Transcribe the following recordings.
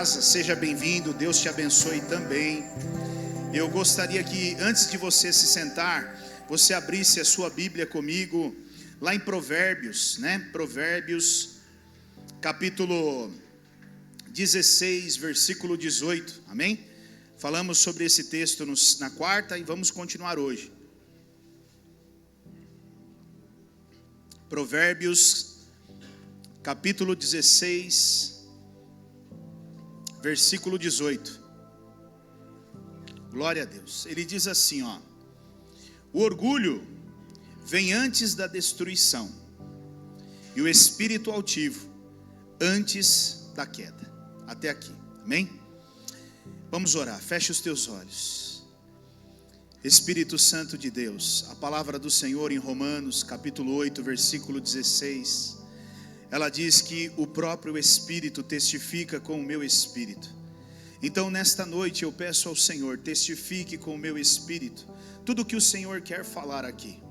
Seja bem-vindo, Deus te abençoe também. Eu gostaria que antes de você se sentar, você abrisse a sua Bíblia comigo, lá em Provérbios, Provérbios, capítulo 16, versículo 18, amém? Falamos sobre esse texto na quarta e vamos continuar hoje. Provérbios, capítulo 16, versículo 18, glória a Deus. Ele diz assim, o orgulho vem antes da destruição, e o espírito altivo antes da queda. Até aqui, amém? Vamos orar, feche os teus olhos. Espírito Santo de Deus, a palavra do Senhor em Romanos, capítulo 8, versículo 16, ela diz que o próprio Espírito testifica com o meu espírito. Então nesta noite eu peço ao Senhor, testifique com o meu espírito tudo o que o Senhor quer falar aqui.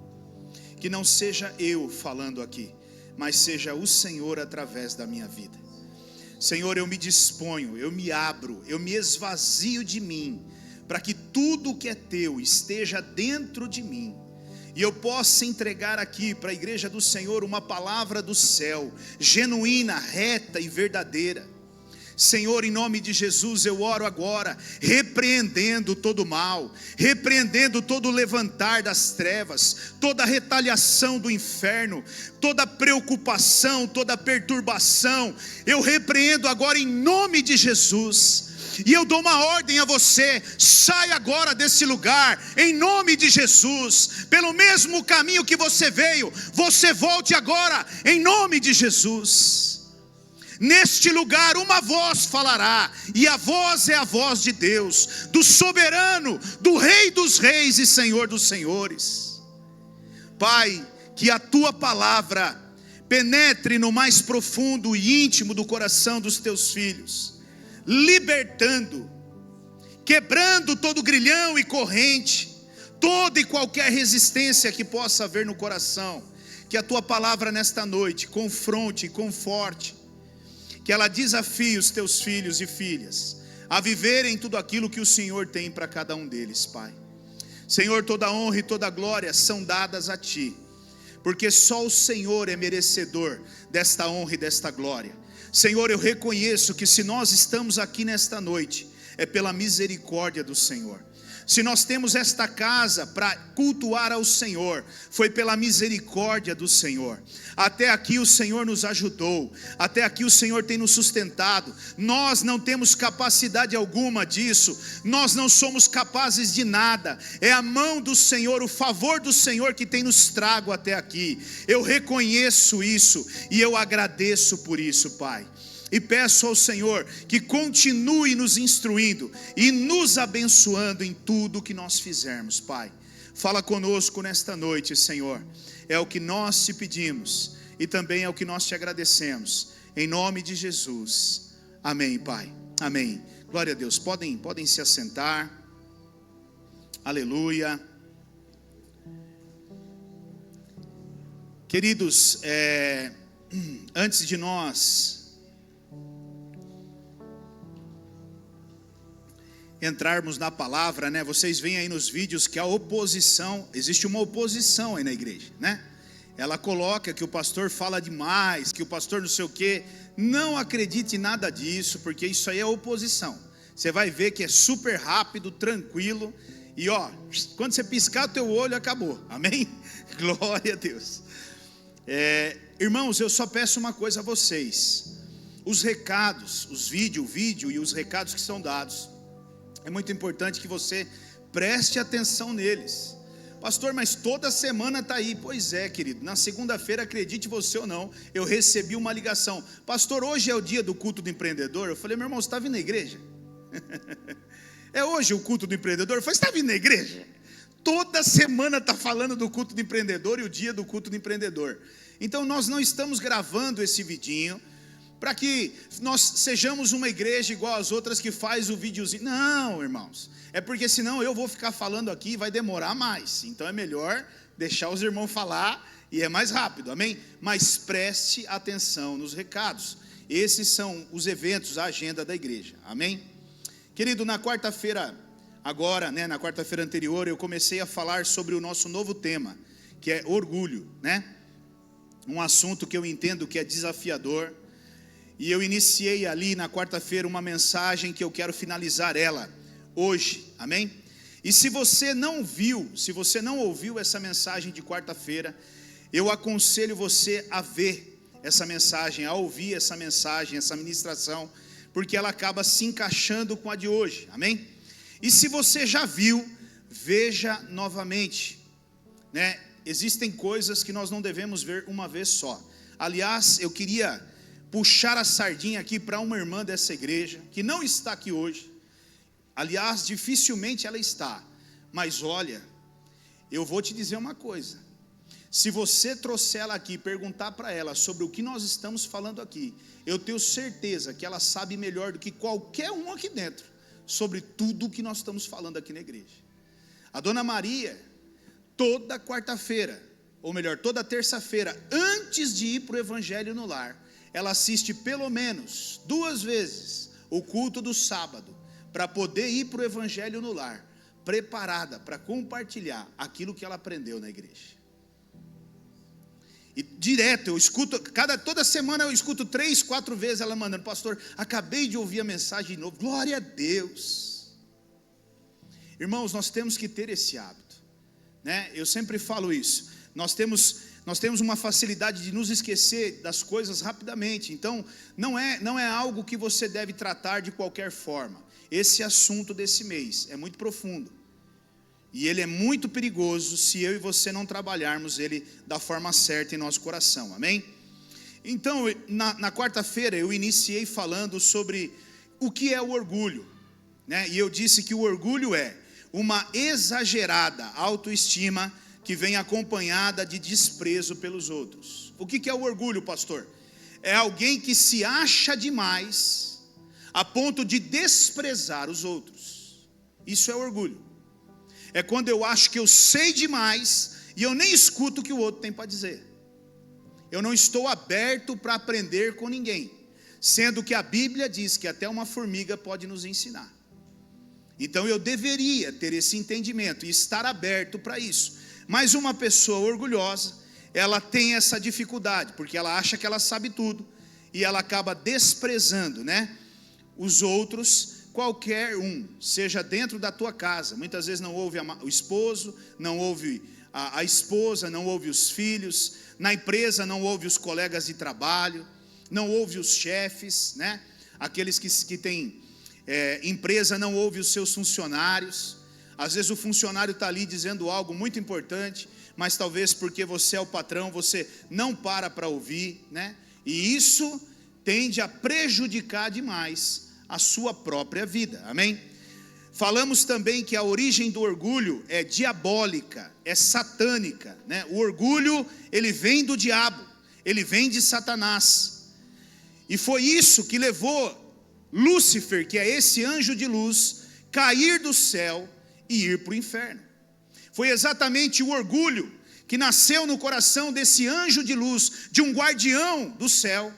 Que não seja eu falando aqui, mas seja o Senhor através da minha vida. Senhor, eu me disponho, eu me abro, eu me esvazio de mim, para que tudo que é teu esteja dentro de mim, e eu possa entregar aqui para a igreja do Senhor uma palavra do céu, genuína, reta e verdadeira. Senhor, em nome de Jesus eu oro agora, repreendendo todo mal, repreendendo todo levantar das trevas, toda retaliação do inferno, toda preocupação, toda perturbação, eu repreendo agora em nome de Jesus. E eu dou uma ordem a você: sai agora desse lugar, em nome de Jesus. Pelo mesmo caminho que você veio, você volte agora, em nome de Jesus. Neste lugar uma voz falará, e a voz é a voz de Deus, do soberano, do Rei dos reis e Senhor dos senhores. Pai, que a tua palavra penetre no mais profundo e íntimo do coração dos teus filhos, libertando, quebrando todo grilhão e corrente, toda e qualquer resistência que possa haver no coração. Que a tua palavra nesta noite confronte e conforte, que ela desafie os teus filhos e filhas a viverem tudo aquilo que o Senhor tem para cada um deles, Pai. Senhor, toda honra e toda glória são dadas a Ti, porque só o Senhor é merecedor desta honra e desta glória. Senhor, eu reconheço que se nós estamos aqui nesta noite, é pela misericórdia do Senhor. Se nós temos esta casa para cultuar ao Senhor, foi pela misericórdia do Senhor. Até aqui o Senhor nos ajudou, até aqui o Senhor tem nos sustentado. Nós não temos capacidade alguma disso, nós não somos capazes de nada. É a mão do Senhor, o favor do Senhor que tem nos trago até aqui. Eu reconheço isso e eu agradeço por isso, Pai. E peço ao Senhor que continue nos instruindo e nos abençoando em tudo que nós fizermos, Pai. Fala conosco nesta noite, Senhor. É o que nós te pedimos e também é o que nós te agradecemos. Em nome de Jesus. Amém, Pai. Amém. Glória a Deus. Podem se assentar. Aleluia. Queridos, antes de nós entrarmos na palavra, vocês veem aí nos vídeos que a oposição, existe uma oposição aí na igreja, ela coloca que o pastor fala demais, que o pastor não sei o quê. Não acredite em nada disso, porque isso aí é oposição. Você vai ver que é super rápido, tranquilo, e quando você piscar o teu olho, acabou, amém? Glória a Deus. Irmãos, eu só peço uma coisa a vocês: os recados, o vídeo e os recados que são dados, é muito importante que você preste atenção neles. Pastor, mas toda semana está aí. Pois é, querido, na segunda-feira, acredite você ou não, eu recebi uma ligação: pastor, hoje é o dia do culto do empreendedor. Eu falei: meu irmão, você está vindo na igreja? É hoje o culto do empreendedor? Eu falei: você está vindo na igreja? Toda semana está falando do culto do empreendedor e o dia do culto do empreendedor. Então nós não estamos gravando esse vidinho para que nós sejamos uma igreja igual às outras que faz o videozinho. Não, irmãos, é porque senão eu vou ficar falando aqui e vai demorar mais. Então é melhor deixar os irmãos falar e é mais rápido, amém? Mas preste atenção nos recados. Esses são os eventos, a agenda da igreja, amém? Querido, na quarta-feira, agora, né, na quarta-feira anterior, eu comecei a falar sobre o nosso novo tema, que é orgulho, né? Um assunto que eu entendo que é desafiador, e eu iniciei ali na quarta-feira uma mensagem que eu quero finalizar ela hoje, amém? E se você não viu, se você não ouviu essa mensagem de quarta-feira, eu aconselho você a ver essa mensagem, a ouvir essa mensagem, essa ministração, porque ela acaba se encaixando com a de hoje, amém? E se você já viu, veja novamente, né? Existem coisas que nós não devemos ver uma vez só. Aliás, eu queria puxar a sardinha aqui para uma irmã dessa igreja, que não está aqui hoje. Aliás, dificilmente ela está, mas olha, eu vou te dizer uma coisa, se você trouxer ela aqui e perguntar para ela sobre o que nós estamos falando aqui, eu tenho certeza que ela sabe melhor do que qualquer um aqui dentro, sobre tudo o que nós estamos falando aqui na igreja. A dona Maria, toda quarta-feira, ou melhor, toda terça-feira, antes de ir para o Evangelho no Lar, ela assiste pelo menos 2 vezes o culto do sábado, para poder ir para o Evangelho no Lar, preparada para compartilhar aquilo que ela aprendeu na igreja. E direto, eu escuto, toda semana eu escuto 3, 4 vezes ela mandando: pastor, acabei de ouvir a mensagem de novo, glória a Deus. Irmãos, nós temos que ter esse hábito, né? Eu sempre falo isso, nós temos uma facilidade de nos esquecer das coisas rapidamente, então não é algo que você deve tratar de qualquer forma. Esse assunto desse mês é muito profundo, e ele é muito perigoso se eu e você não trabalharmos ele da forma certa em nosso coração, amém? Então, na quarta-feira eu iniciei falando sobre o que é o orgulho, né? E eu disse que o orgulho é uma exagerada autoestima que vem acompanhada de desprezo pelos outros. O que é o orgulho, pastor? É alguém que se acha demais a ponto de desprezar os outros. Isso é orgulho. É quando eu acho que eu sei demais e eu nem escuto o que o outro tem para dizer. Eu não estou aberto para aprender com ninguém, sendo que a Bíblia diz que até uma formiga pode nos ensinar. Então eu deveria ter esse entendimento e estar aberto para isso. Mas uma pessoa orgulhosa, ela tem essa dificuldade, porque ela acha que ela sabe tudo, e ela acaba desprezando, né, os outros, qualquer um, seja dentro da tua casa. Muitas vezes não ouve o esposo, não ouve a esposa, não ouve os filhos, na empresa não ouve os colegas de trabalho, não ouve os chefes, né? Aqueles que têm empresa, não ouve os seus funcionários. Às vezes o funcionário está ali dizendo algo muito importante, mas talvez porque você é o patrão, você não para ouvir, né? E isso tende a prejudicar demais a sua própria vida, amém? Falamos também que a origem do orgulho é diabólica, é satânica, né? O orgulho, ele vem do diabo, ele vem de Satanás, e foi isso que levou Lúcifer, que é esse anjo de luz, cair do céu e ir para o inferno. Foi exatamente o orgulho que nasceu no coração desse anjo de luz, de um guardião do céu,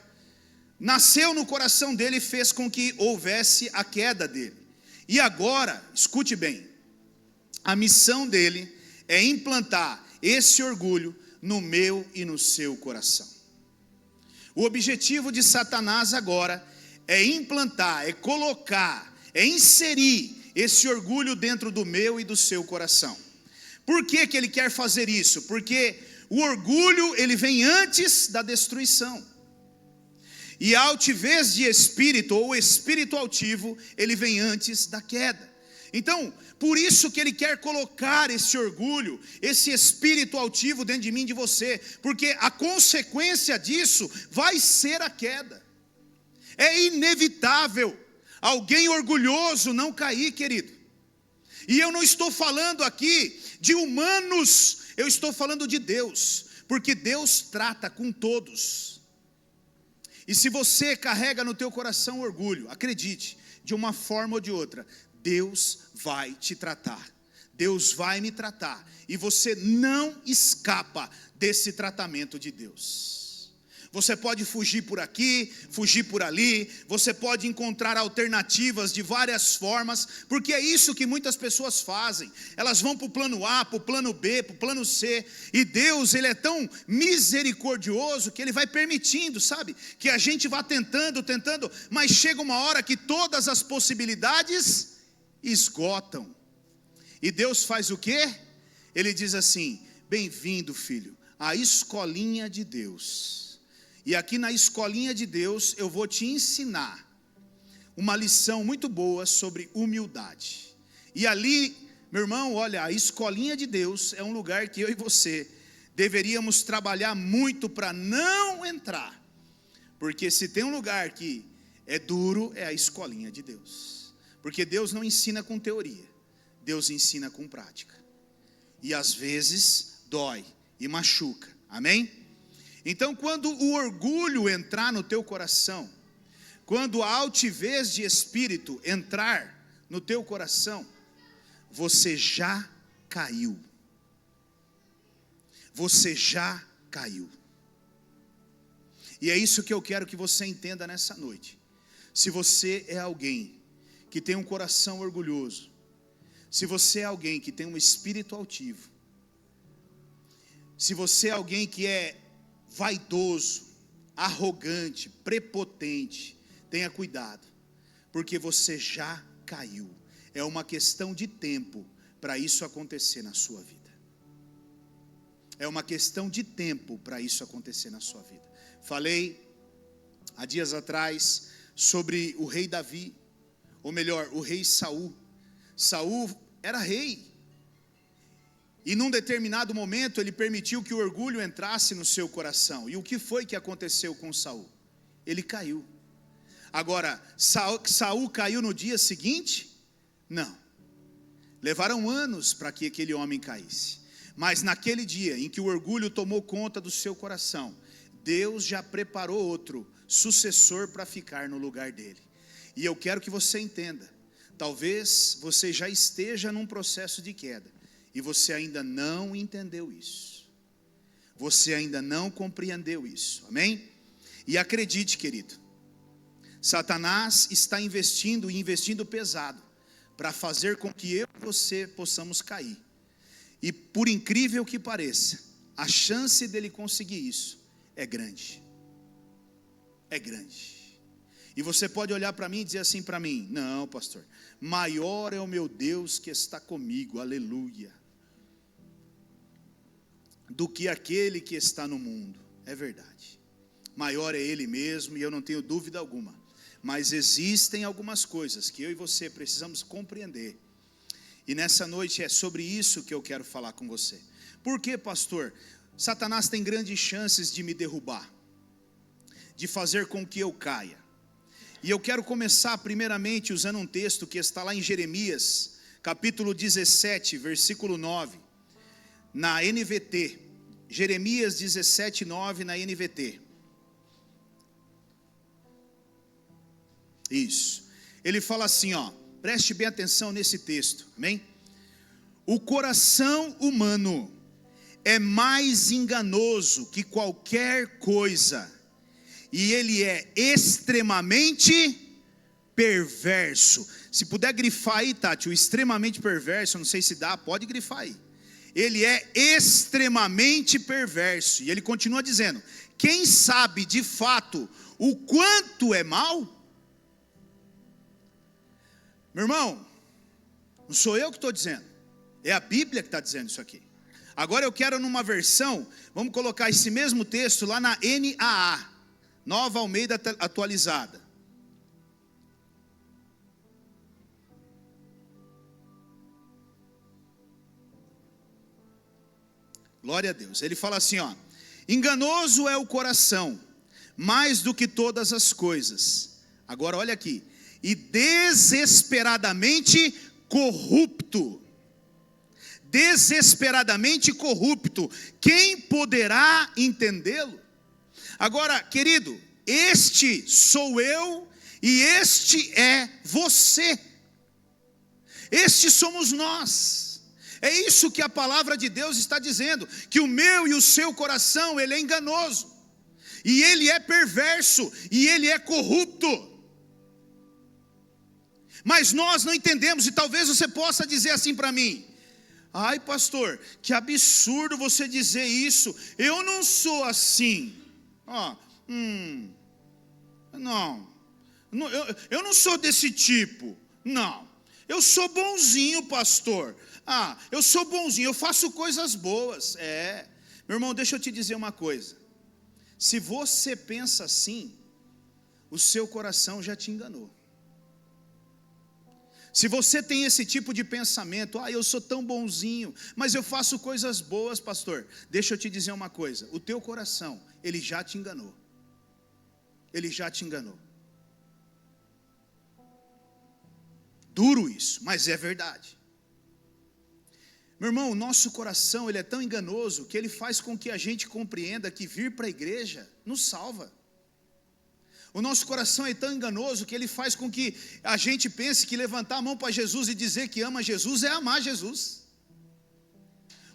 nasceu no coração dele e fez com que houvesse a queda dele. E agora, escute bem, a missão dele é implantar esse orgulho no meu e no seu coração. O objetivo de Satanás agora é implantar, é colocar, é inserir esse orgulho dentro do meu e do seu coração. Por que ele quer fazer isso? Porque o orgulho, ele vem antes da destruição. E a altivez de espírito, ou espírito altivo, ele vem antes da queda. Então, por isso que ele quer colocar esse orgulho, esse espírito altivo dentro de mim, de você, porque a consequência disso vai ser a queda. É inevitável alguém orgulhoso não cair, querido. E eu não estou falando aqui de humanos, eu estou falando de Deus, porque Deus trata com todos. E se você carrega no teu coração orgulho, acredite, de uma forma ou de outra, Deus vai te tratar, Deus vai me tratar, e você não escapa desse tratamento de Deus. Você pode fugir por aqui, fugir por ali, você pode encontrar alternativas de várias formas, porque é isso que muitas pessoas fazem. Elas vão para o plano A, para o plano B, para o plano C, e Deus, Ele é tão misericordioso que Ele vai permitindo, sabe, que a gente vá tentando, mas chega uma hora que todas as possibilidades esgotam. E Deus faz o quê? Ele diz assim: bem-vindo, filho, à escolinha de Deus. E aqui na escolinha de Deus eu vou te ensinar uma lição muito boa sobre humildade. E ali, meu irmão, olha, a escolinha de Deus é um lugar que eu e você deveríamos trabalhar muito para não entrar. Porque se tem um lugar que é duro, é a escolinha de Deus. Porque Deus não ensina com teoria, Deus ensina com prática. E às vezes dói e machuca, amém? Então, quando o orgulho entrar no teu coração, quando a altivez de espírito entrar no teu coração, você já caiu. Você já caiu. E é isso que eu quero que você entenda nessa noite. Se você é alguém que tem um coração orgulhoso, se você é alguém que tem um espírito altivo, se você é alguém que é vaidoso, arrogante, prepotente, tenha cuidado, porque você já caiu. É uma questão de tempo para isso acontecer na sua vida. É uma questão de tempo para isso acontecer na sua vida. Falei há dias atrás sobre o rei Davi, ou melhor, o rei Saul. Saul era rei. E num determinado momento ele permitiu que o orgulho entrasse no seu coração. E o que foi que aconteceu com Saul? Ele caiu. Agora, Saul caiu no dia seguinte? Não. Levaram anos para que aquele homem caísse. Mas naquele dia em que o orgulho tomou conta do seu coração, Deus já preparou outro sucessor para ficar no lugar dele. E eu quero que você entenda. Talvez você já esteja num processo de queda. E você ainda não entendeu isso. Você ainda não compreendeu isso. Amém? E acredite, querido, Satanás está investindo pesado para fazer com que eu e você possamos cair. E por incrível que pareça, a chance dele conseguir isso é grande. É grande. E você pode olhar para mim e dizer assim para mim: não, pastor, maior é o meu Deus que está comigo, aleluia, do que aquele que está no mundo. É verdade, maior é Ele mesmo, e eu não tenho dúvida alguma. Mas existem algumas coisas que eu e você precisamos compreender. E nessa noite é sobre isso que eu quero falar com você. Por que, pastor? Satanás tem grandes chances de me derrubar, de fazer com que eu caia. E eu quero começar primeiramente usando um texto que está lá em Jeremias, capítulo 17, versículo 9, na NVT. Jeremias 17, 9 na NVT. Isso. Ele fala assim, ó, preste bem atenção nesse texto, amém? O coração humano é mais enganoso que qualquer coisa, e ele é extremamente perverso. Se puder grifar aí, Tati, o extremamente perverso, eu não sei se dá, pode grifar aí. Ele é extremamente perverso. E ele continua dizendo: quem sabe de fato o quanto é mal? Meu irmão, não sou eu que estou dizendo, é a Bíblia que está dizendo isso aqui. Agora eu quero numa versão, vamos colocar esse mesmo texto lá na NAA, Nova Almeida Atualizada. Glória a Deus. Ele fala assim, ó: enganoso é o coração, mais do que todas as coisas. Agora olha aqui. E desesperadamente corrupto. Desesperadamente corrupto. Quem poderá entendê-lo? Agora, querido, este sou eu e este é você. Este somos nós. É isso que a palavra de Deus está dizendo, que o meu e o seu coração, ele é enganoso. e ele é perverso, e ele é corrupto. Mas nós não entendemos, e talvez você possa dizer assim para mim: ai pastor, que absurdo você dizer isso, eu não sou assim. Não, eu não sou desse tipo, não, eu sou bonzinho, pastor. Eu sou bonzinho, eu faço coisas boas. Meu irmão, deixa eu te dizer uma coisa, se você pensa assim, o seu coração já te enganou. Se você tem esse tipo de pensamento, eu sou tão bonzinho, mas eu faço coisas boas, pastor, deixa eu te dizer uma coisa, o teu coração, ele já te enganou. Ele já te enganou. Duro isso, mas é verdade. Meu irmão, o nosso coração, ele é tão enganoso, que ele faz com que a gente compreenda que vir para a igreja nos salva. O nosso coração é tão enganoso que ele faz com que a gente pense que levantar a mão para Jesus e dizer que ama Jesus é amar Jesus.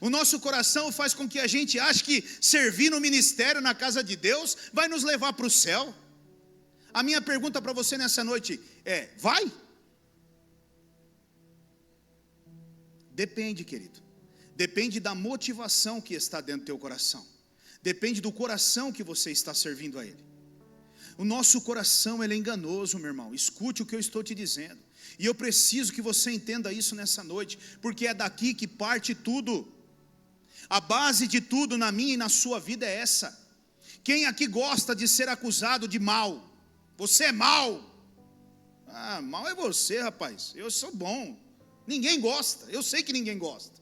O nosso coração faz com que a gente ache que servir no ministério, na casa de Deus, vai nos levar para o céu. A minha pergunta para você nessa noite é: vai? Depende, querido. Depende da motivação que está dentro do teu coração. Depende do coração que você está servindo a Ele. O nosso coração, ele é enganoso, meu irmão. Escute o que eu estou te dizendo. E eu preciso que você entenda isso nessa noite, porque é daqui que parte tudo. A base de tudo na minha e na sua vida é essa. Quem aqui gosta de ser acusado de mal? Você é mal. Mal é você, rapaz. Eu sou bom. Ninguém gosta. Eu sei que ninguém gosta.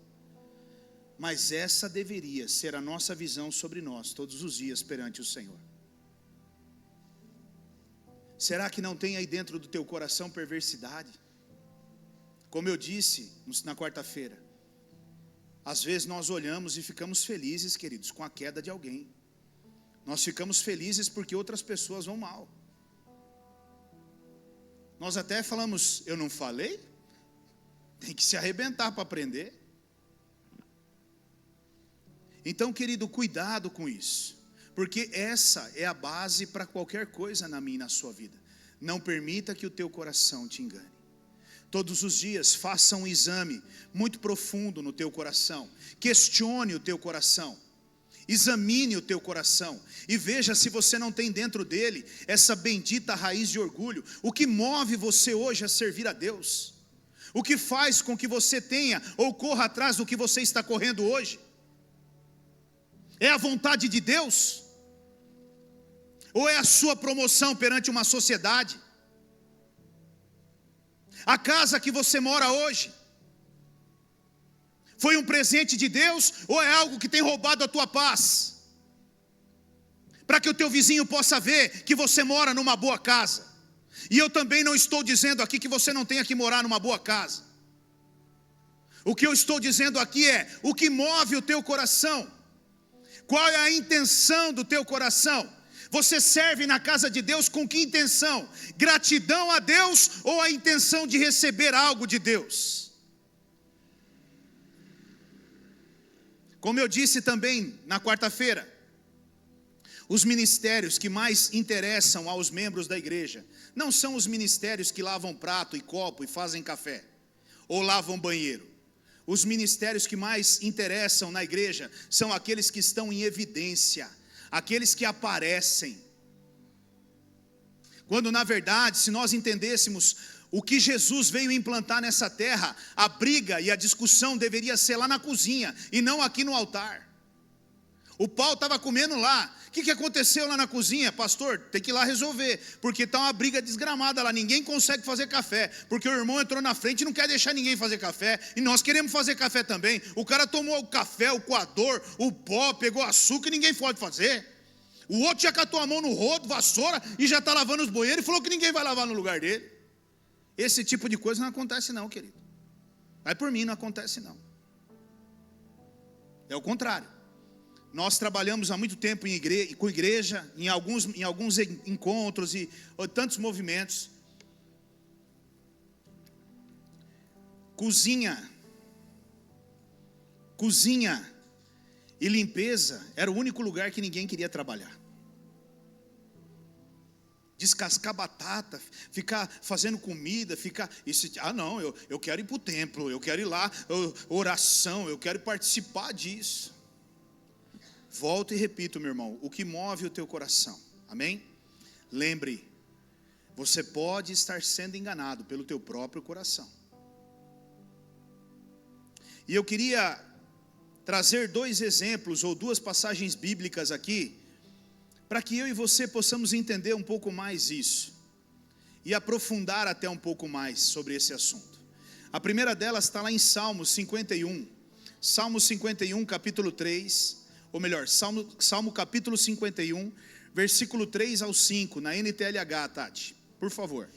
Mas essa deveria ser a nossa visão sobre nós todos os dias perante o Senhor. Será que não tem aí dentro do teu coração perversidade? Como eu disse na quarta-feira, às vezes nós olhamos e ficamos felizes, queridos, com a queda de alguém. Nós ficamos felizes porque outras pessoas vão mal. Nós até falamos: eu não falei? Tem que se arrebentar para aprender. Então, querido, cuidado com isso, porque essa é a base para qualquer coisa na minha e na sua vida. Não permita que o teu coração te engane. Todos os dias faça um exame muito profundo no teu coração. Questione o teu coração. Examine o teu coração e veja se você não tem dentro dele essa bendita raiz de orgulho. O que move você hoje a servir a Deus? O que faz com que você tenha ou corra atrás do que você está correndo hoje? É a vontade de Deus? Ou é a sua promoção perante uma sociedade? A casa que você mora hoje foi um presente de Deus, ou é algo que tem roubado a tua paz? Para que o teu vizinho possa ver que você mora numa boa casa. E eu também não estou dizendo aqui que você não tenha que morar numa boa casa. O que eu estou dizendo aqui é o que move o teu coração. Qual é a intenção do teu coração? Você serve na casa de Deus com que intenção? Gratidão a Deus ou a intenção de receber algo de Deus? Como eu disse também na quarta-feira, os ministérios que mais interessam aos membros da igreja não são os ministérios que lavam prato e copo e fazem café, ou lavam banheiro. Os ministérios que mais interessam na igreja são aqueles que estão em evidência, aqueles que aparecem. Quando na verdade, se nós entendêssemos o que Jesus veio implantar nessa terra, a briga e a discussão deveria ser lá na cozinha e não aqui no altar. O pau estava comendo lá. O que aconteceu lá na cozinha? Pastor, tem que ir lá resolver, porque está uma briga desgramada lá, ninguém consegue fazer café, porque o irmão entrou na frente e não quer deixar ninguém fazer café, e nós queremos fazer café também. O cara tomou o café, o coador, o pó, pegou açúcar e ninguém pode fazer. O outro já catou a mão no rodo, vassoura, e já está lavando os banheiros e falou que ninguém vai lavar no lugar dele. Esse tipo de coisa não acontece não, querido. Vai por mim, não acontece não. É o contrário. Nós trabalhamos há muito tempo com igreja, em alguns encontros e tantos movimentos. Cozinha e limpeza era o único lugar que ninguém queria trabalhar. descascar batata, ficar fazendo comida, não, eu quero ir para o templo, eu quero ir lá, oração, eu quero participar disso. Volto e repito, meu irmão, o que move o teu coração, amém? Lembre, você pode estar sendo enganado pelo teu próprio coração. E eu queria trazer 2 exemplos ou 2 passagens bíblicas aqui, para que eu e você possamos entender um pouco mais isso, e aprofundar até um pouco mais sobre esse assunto. A primeira delas está lá em Salmo 51, capítulo 3, ou melhor, Salmo capítulo 51, versículo 3 ao 5, na NTLH, Tati, por favor.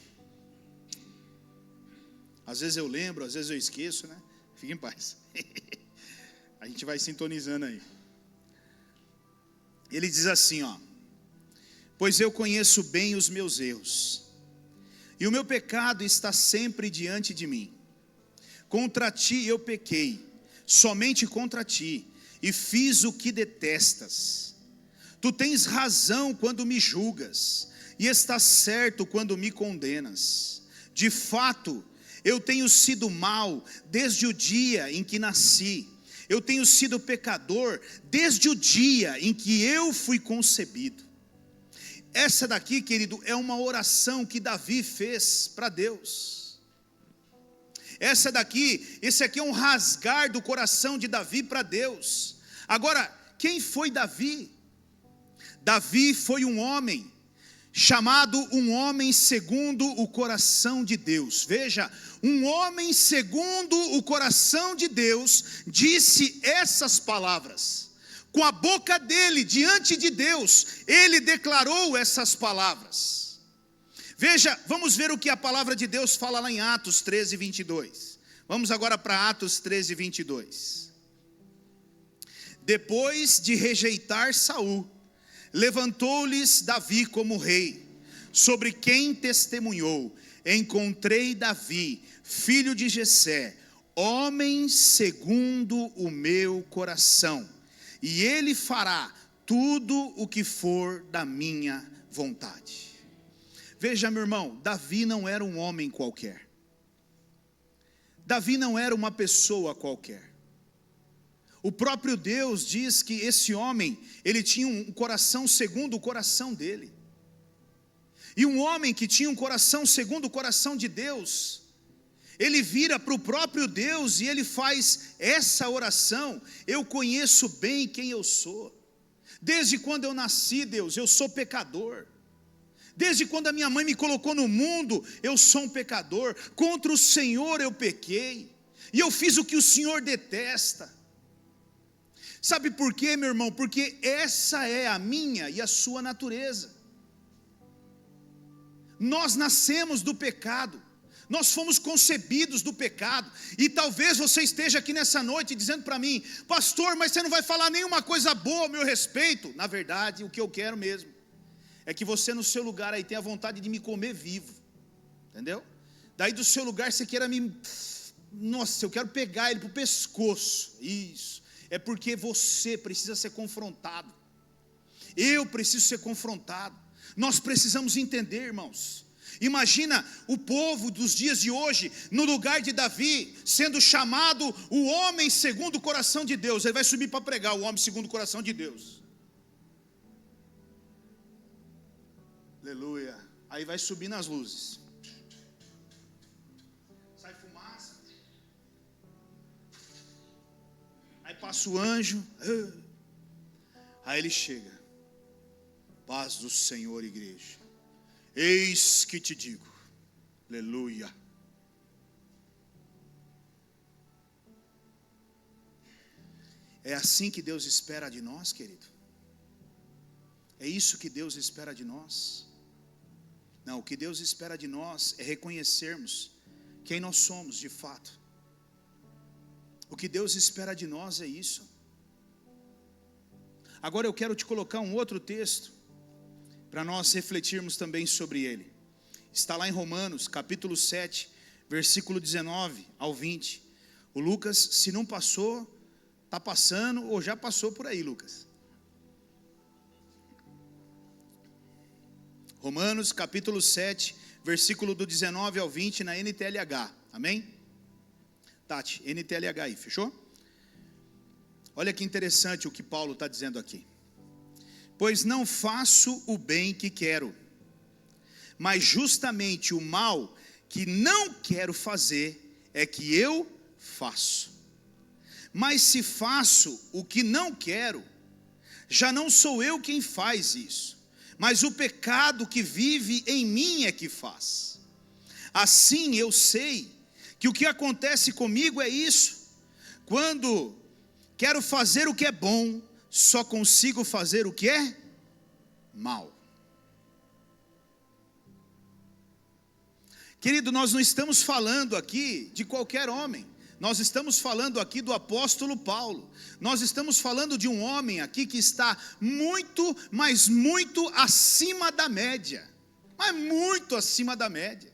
Às vezes eu lembro, às vezes eu esqueço, né? Fique em paz. A gente vai sintonizando aí. Ele diz assim, ó: pois eu conheço bem os meus erros, e o meu pecado está sempre diante de mim. Contra ti eu pequei, somente contra ti, e fiz o que detestas. Tu tens razão quando me julgas, e estás certo quando me condenas. De fato, eu tenho sido mau desde o dia em que nasci. Eu tenho sido pecador desde o dia em que eu fui concebido. Essa daqui, querido, é uma oração que Davi fez para Deus. Esse aqui é um rasgar do coração de Davi para Deus. Agora, quem foi Davi? Davi foi um homem, chamado um homem segundo o coração de Deus. Veja, um homem segundo o coração de Deus disse essas palavras. Com a boca dele, diante de Deus, ele declarou essas palavras. Veja, vamos ver o que a palavra de Deus fala lá em Atos 13, 22. Vamos agora para Atos 13, 22. Depois de rejeitar Saul, levantou-lhes Davi como rei, sobre quem testemunhou: encontrei Davi, filho de Jessé, homem segundo o meu coração, e ele fará tudo o que for da minha vontade. Veja, meu irmão, Davi não era um homem qualquer. Davi não era uma pessoa qualquer. O próprio Deus diz que esse homem, ele tinha um coração segundo o coração dele. E um homem que tinha um coração segundo o coração de Deus, ele vira para o próprio Deus e ele faz essa oração: eu conheço bem quem eu sou. Desde quando eu nasci, Deus, eu sou pecador. Desde quando a minha mãe me colocou no mundo, eu sou um pecador. Contra o Senhor eu pequei, e eu fiz o que o Senhor detesta. Sabe por quê, meu irmão? Porque essa é a minha e a sua natureza. Nós nascemos do pecado, nós fomos concebidos do pecado. E talvez você esteja aqui nessa noite dizendo para mim: pastor, mas você não vai falar nenhuma coisa boa a meu respeito. Na verdade, o que eu quero mesmo é que você no seu lugar aí tenha vontade de me comer vivo, entendeu? Daí do seu lugar você queira nossa, eu quero pegar ele para o pescoço. Isso, é porque você precisa ser confrontado. Eu preciso ser confrontado. Nós precisamos entender, irmãos. Imagina o povo dos dias de hoje, no lugar de Davi, sendo chamado o homem segundo o coração de Deus. Ele vai subir para pregar, o homem segundo o coração de Deus. Aleluia. Aí vai subir nas luzes, sai fumaça, aí passa o anjo, aí ele chega: paz do Senhor, igreja, eis que te digo, aleluia. É assim que Deus espera de nós, querido. É isso que Deus espera de nós. Não, o que Deus espera de nós é reconhecermos quem nós somos de fato. O que Deus espera de nós é isso. Agora eu quero te colocar um outro texto, para nós refletirmos também sobre ele. Está lá em Romanos, capítulo 7, versículo 19 ao 20. O Lucas, se não passou, está passando, ou já passou por aí, Lucas. Romanos capítulo 7, versículo do 19 ao 20 na NTLH, amém? Tati, NTLH aí, fechou? Olha que interessante o que Paulo está dizendo aqui. Pois não faço o bem que quero, mas justamente o mal que não quero fazer é que eu faço. Mas se faço o que não quero, já não sou eu quem faz isso, mas o pecado que vive em mim é que faz. Assim eu sei que o que acontece comigo é isso: quando quero fazer o que é bom, só consigo fazer o que é mal. Querido, nós não estamos falando aqui de qualquer homem. Nós estamos falando aqui do apóstolo Paulo. Nós estamos falando de um homem aqui que está muito, mas muito acima da média. Mas muito acima da média.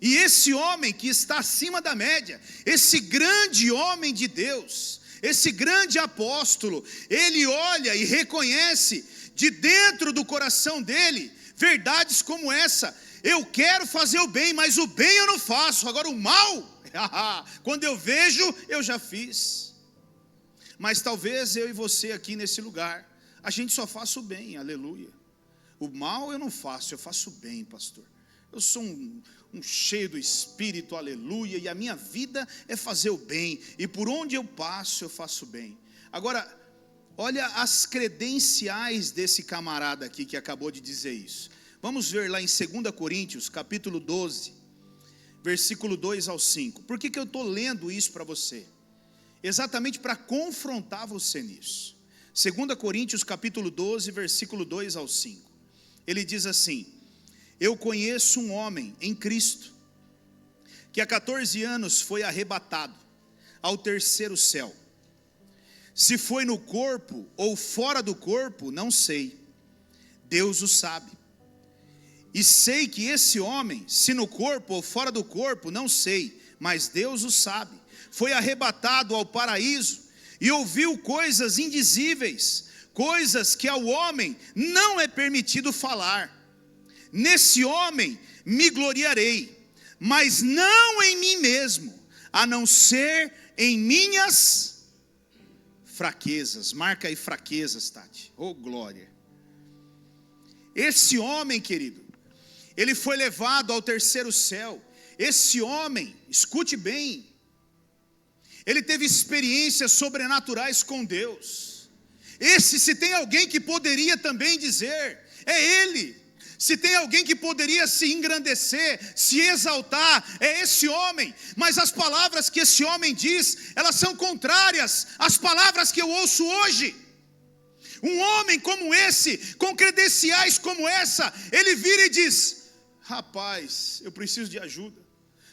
E esse homem que está acima da média, esse grande homem de Deus, esse grande apóstolo, ele olha e reconhece de dentro do coração dele verdades como essa: eu quero fazer o bem, mas o bem eu não faço, agora o mal, quando eu vejo, eu já fiz. Mas talvez eu e você aqui nesse lugar, a gente só faça o bem, aleluia. O mal eu não faço, eu faço o bem, pastor. Eu sou um cheio do Espírito, aleluia, e a minha vida é fazer o bem, e por onde eu passo, eu faço o bem. Agora, olha as credenciais desse camarada aqui que acabou de dizer isso. Vamos ver lá em 2 Coríntios, capítulo 12, versículo 2 ao 5. Por que eu estou lendo isso para você? Exatamente para confrontar você nisso. 2 Coríntios, capítulo 12, versículo 2 ao 5. Ele diz assim: eu conheço um homem em Cristo, que há 14 anos foi arrebatado ao terceiro céu. Se foi no corpo ou fora do corpo, não sei. Deus o sabe. E sei que esse homem, se no corpo ou fora do corpo, não sei, mas Deus o sabe, foi arrebatado ao paraíso e ouviu coisas indizíveis, coisas que ao homem não é permitido falar. Nesse homem me gloriarei, mas não em mim mesmo, a não ser em minhas fraquezas. Marca aí fraquezas, Tati. Oh, glória. Esse homem, querido, ele foi levado ao terceiro céu. Esse homem, escute bem, ele teve experiências sobrenaturais com Deus. Esse, se tem alguém que poderia também dizer, é ele. Se tem alguém que poderia se engrandecer, se exaltar, é esse homem. Mas as palavras que esse homem diz, elas são contrárias às palavras que eu ouço hoje. Um homem como esse, com credenciais como essa, ele vira e diz: rapaz, eu preciso de ajuda,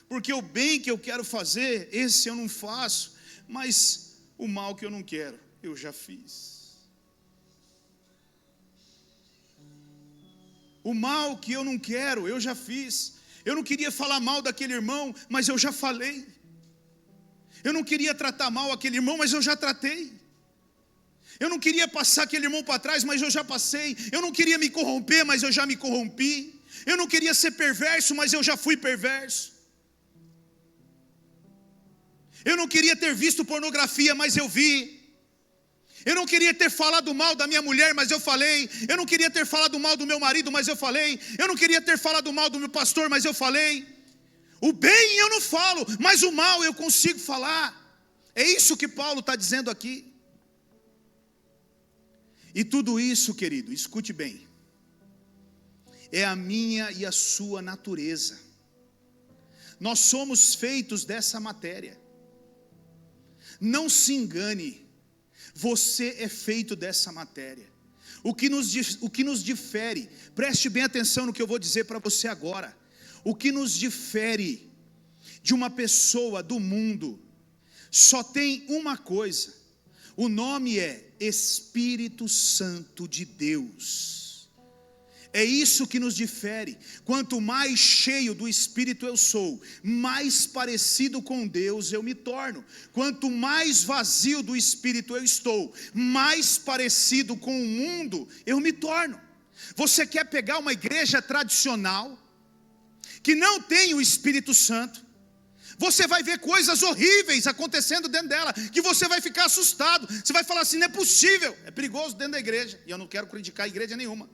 porque o bem que eu quero fazer, esse eu não faço, mas o mal que eu não quero, eu já fiz. O mal que eu não quero, eu já fiz. Eu não queria falar mal daquele irmão, mas eu já falei. Eu não queria tratar mal aquele irmão, mas eu já tratei. Eu não queria passar aquele irmão para trás, mas eu já passei. Eu não queria me corromper, mas eu já me corrompi. Eu não queria ser perverso, mas eu já fui perverso. Eu não queria ter visto pornografia, mas eu vi. Eu não queria ter falado mal da minha mulher, mas eu falei. Eu não queria ter falado mal do meu marido, mas eu falei. Eu não queria ter falado mal do meu pastor, mas eu falei. O bem eu não falo, mas o mal eu consigo falar. É isso que Paulo está dizendo aqui. E tudo isso, querido, escute bem, é a minha e a sua natureza. Nós somos feitos dessa matéria. Não se engane. Você é feito dessa matéria. O que nos difere, preste bem atenção no que eu vou dizer para você agora. O que nos difere de uma pessoa do mundo, só tem uma coisa. O nome é Espírito Santo de Deus. É isso que nos difere. Quanto mais cheio do Espírito eu sou, mais parecido com Deus eu me torno. Quanto mais vazio do Espírito eu estou, mais parecido com o mundo eu me torno. Você quer pegar uma igreja tradicional, que não tem o Espírito Santo, você vai ver coisas horríveis acontecendo dentro dela, que você vai ficar assustado, você vai falar assim, não é possível, é perigoso dentro da igreja, e eu não quero criticar a igreja nenhuma,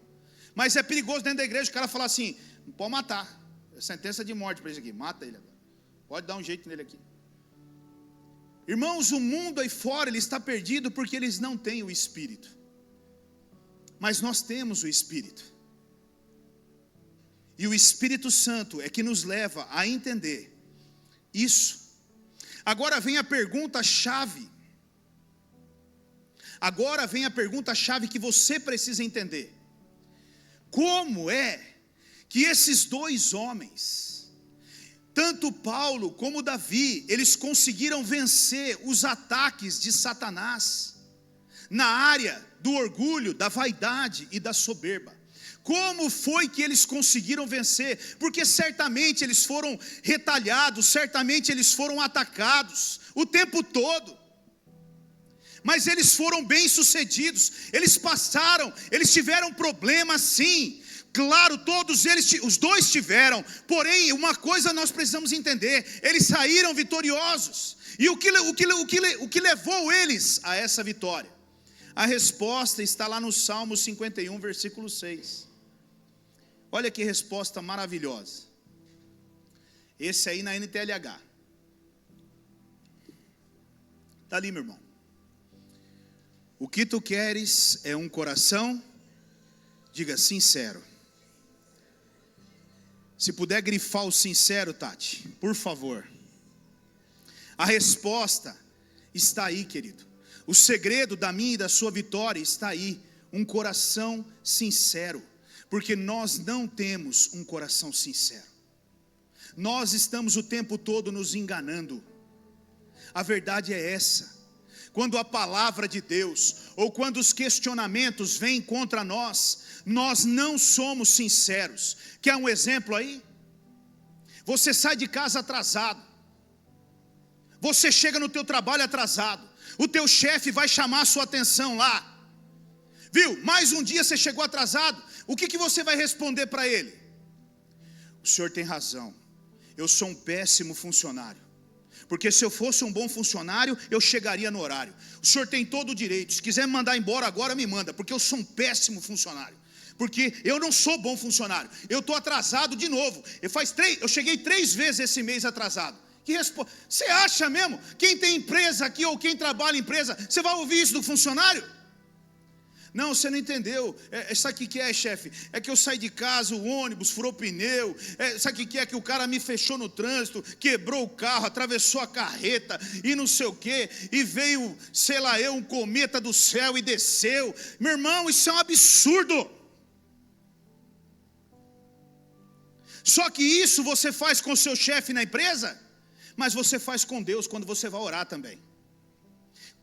mas é perigoso dentro da igreja, o cara falar assim, não pode matar, é sentença de morte para isso aqui, mata ele agora, pode dar um jeito nele aqui. Irmãos, o mundo aí fora, ele está perdido porque eles não têm o Espírito, mas nós temos o Espírito, e o Espírito Santo é que nos leva a entender isso. Agora vem a pergunta-chave. Agora vem a pergunta-chave que você precisa entender. Como é que esses dois homens, tanto Paulo como Davi, eles conseguiram vencer os ataques de Satanás na área do orgulho, da vaidade e da soberba? Como foi que eles conseguiram vencer? Porque certamente eles foram retalhados, certamente eles foram atacados o tempo todo, mas eles foram bem-sucedidos, eles passaram, eles tiveram problemas sim, claro, todos eles, os dois tiveram, porém uma coisa nós precisamos entender, eles saíram vitoriosos, e o que levou eles a essa vitória? A resposta está lá no Salmo 51, versículo 6, olha que resposta maravilhosa, esse aí na NTLH, está ali meu irmão, o que tu queres é um coração, diga sincero, se puder grifar o sincero, Tati, por favor, a resposta está aí querido, o segredo da minha e da sua vitória está aí, um coração sincero, porque nós não temos um coração sincero, nós estamos o tempo todo nos enganando, a verdade é essa, quando a palavra de Deus, ou quando os questionamentos vêm contra nós, nós não somos sinceros. Quer um exemplo aí? Você sai de casa atrasado, você chega no teu trabalho atrasado, o teu chefe vai chamar a sua atenção lá, viu, mais um dia você chegou atrasado, o que você vai responder para ele? O senhor tem razão, eu sou um péssimo funcionário, porque se eu fosse um bom funcionário, eu chegaria no horário, o senhor tem todo o direito, se quiser me mandar embora agora, me manda, porque eu sou um péssimo funcionário, porque eu não sou bom funcionário, eu estou atrasado de novo, eu cheguei 3 vezes esse mês atrasado, você acha mesmo, quem tem empresa aqui, ou quem trabalha em empresa, você vai ouvir isso do funcionário? Não, você não entendeu, sabe o que é, chefe? É que eu saí de casa, o ônibus furou pneu, sabe o que é? Que o cara me fechou no trânsito, quebrou o carro, atravessou a carreta, e não sei o que, e veio, sei lá um cometa do céu e desceu, meu irmão, isso é um absurdo, só que isso você faz com o seu chefe na empresa, mas você faz com Deus quando você vai orar também.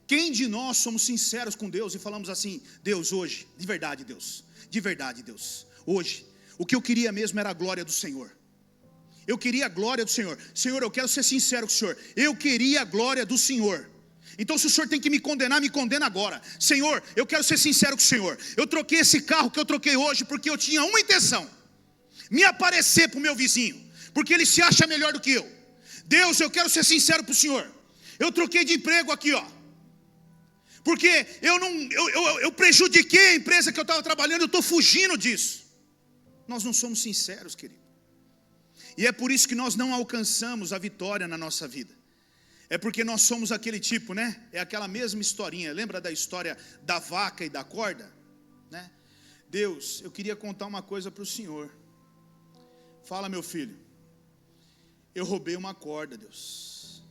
Quem de nós somos sinceros com Deus e falamos assim, Deus hoje, de verdade Deus, hoje, o que eu queria mesmo era a glória do Senhor, eu queria a glória do Senhor, Senhor, eu quero ser sincero com o Senhor, eu queria a glória do Senhor, então se o Senhor tem que me condenar, me condena agora, Senhor, eu quero ser sincero com o Senhor, eu troquei esse carro que eu troquei hoje, porque eu tinha uma intenção, me aparecer para o meu vizinho, porque ele se acha melhor do que eu, Deus, eu quero ser sincero para o Senhor, eu troquei de emprego aqui porque eu prejudiquei a empresa que eu estava trabalhando, eu estou fugindo disso. Nós não somos sinceros, querido. E é por isso que nós não alcançamos a vitória na nossa vida. É porque nós somos aquele tipo, né? É aquela mesma historinha. Lembra da história da vaca e da corda? Né? Deus, eu queria contar uma coisa para o Senhor. Fala, meu filho. Eu roubei uma corda, Deus.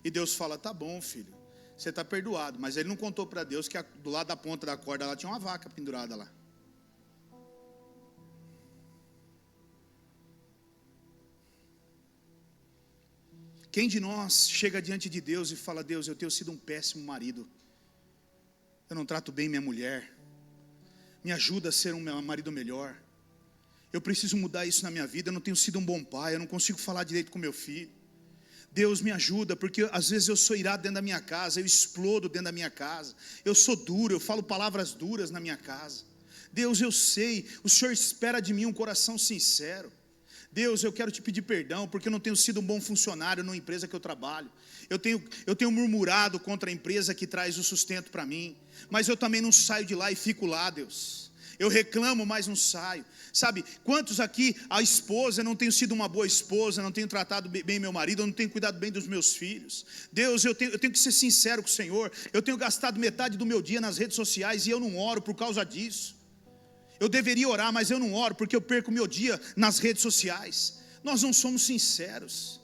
E Deus fala, tá bom, filho. Você está perdoado, mas ele não contou para Deus que do lado da ponta da corda lá tinha uma vaca pendurada lá. Quem de nós chega diante de Deus e fala, Deus, eu tenho sido um péssimo marido, eu não trato bem minha mulher, me ajuda a ser um marido melhor, eu preciso mudar isso na minha vida, eu não tenho sido um bom pai, eu não consigo falar direito com meu filho, Deus me ajuda, porque às vezes eu sou irado dentro da minha casa, eu explodo dentro da minha casa, eu sou duro, eu falo palavras duras na minha casa, Deus, eu sei, o Senhor espera de mim um coração sincero. Deus, eu quero te pedir perdão, porque eu não tenho sido um bom funcionário numa empresa que eu trabalho. Eu tenho murmurado contra a empresa que traz o sustento para mim, mas eu também não saio de lá e fico lá, Deus. Eu reclamo, mas não saio. Sabe, quantos aqui, a esposa, eu não tenho sido uma boa esposa, não tenho tratado bem meu marido, eu não tenho cuidado bem dos meus filhos. Deus, eu tenho que ser sincero com o Senhor. Eu tenho gastado metade do meu dia nas redes sociais e eu não oro por causa disso. Eu deveria orar, mas eu não oro porque eu perco meu dia nas redes sociais. Nós não somos sinceros.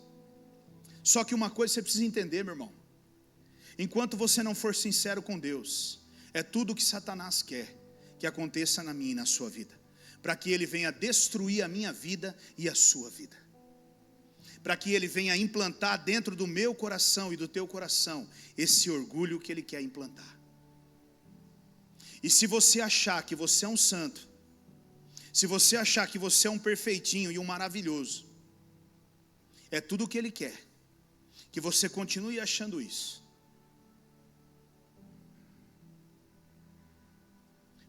Só que uma coisa você precisa entender, meu irmão. Enquanto você não for sincero com Deus, é tudo o que Satanás quer que aconteça na minha e na sua vida, para que ele venha destruir a minha vida e a sua vida, para que ele venha implantar dentro do meu coração e do teu coração esse orgulho que ele quer implantar. E se você achar que você é um santo, se você achar que você é um perfeitinho e um maravilhoso, é tudo o que ele quer, que você continue achando isso.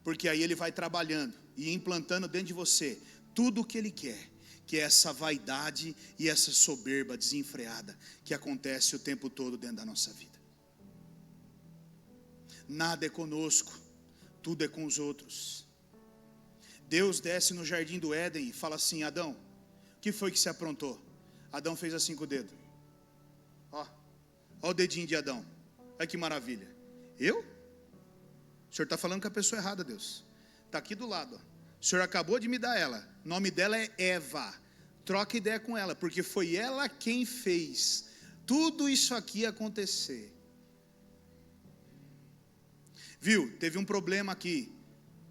Porque aí ele vai trabalhando e implantando dentro de você tudo o que ele quer, que é essa vaidade e essa soberba desenfreada que acontece o tempo todo dentro da nossa vida. Nada é conosco, tudo é com os outros. Deus desce no jardim do Éden e fala assim: Adão, o que foi que se aprontou? Adão fez assim com o dedo. Ó o dedinho de Adão. Olha que maravilha. Eu? O Senhor está falando com a pessoa errada, Deus. Está aqui do lado. Ó. O Senhor acabou de me dar ela. O nome dela é Eva. Troca ideia com ela, porque foi ela quem fez tudo isso aqui acontecer. Viu? Teve um problema aqui.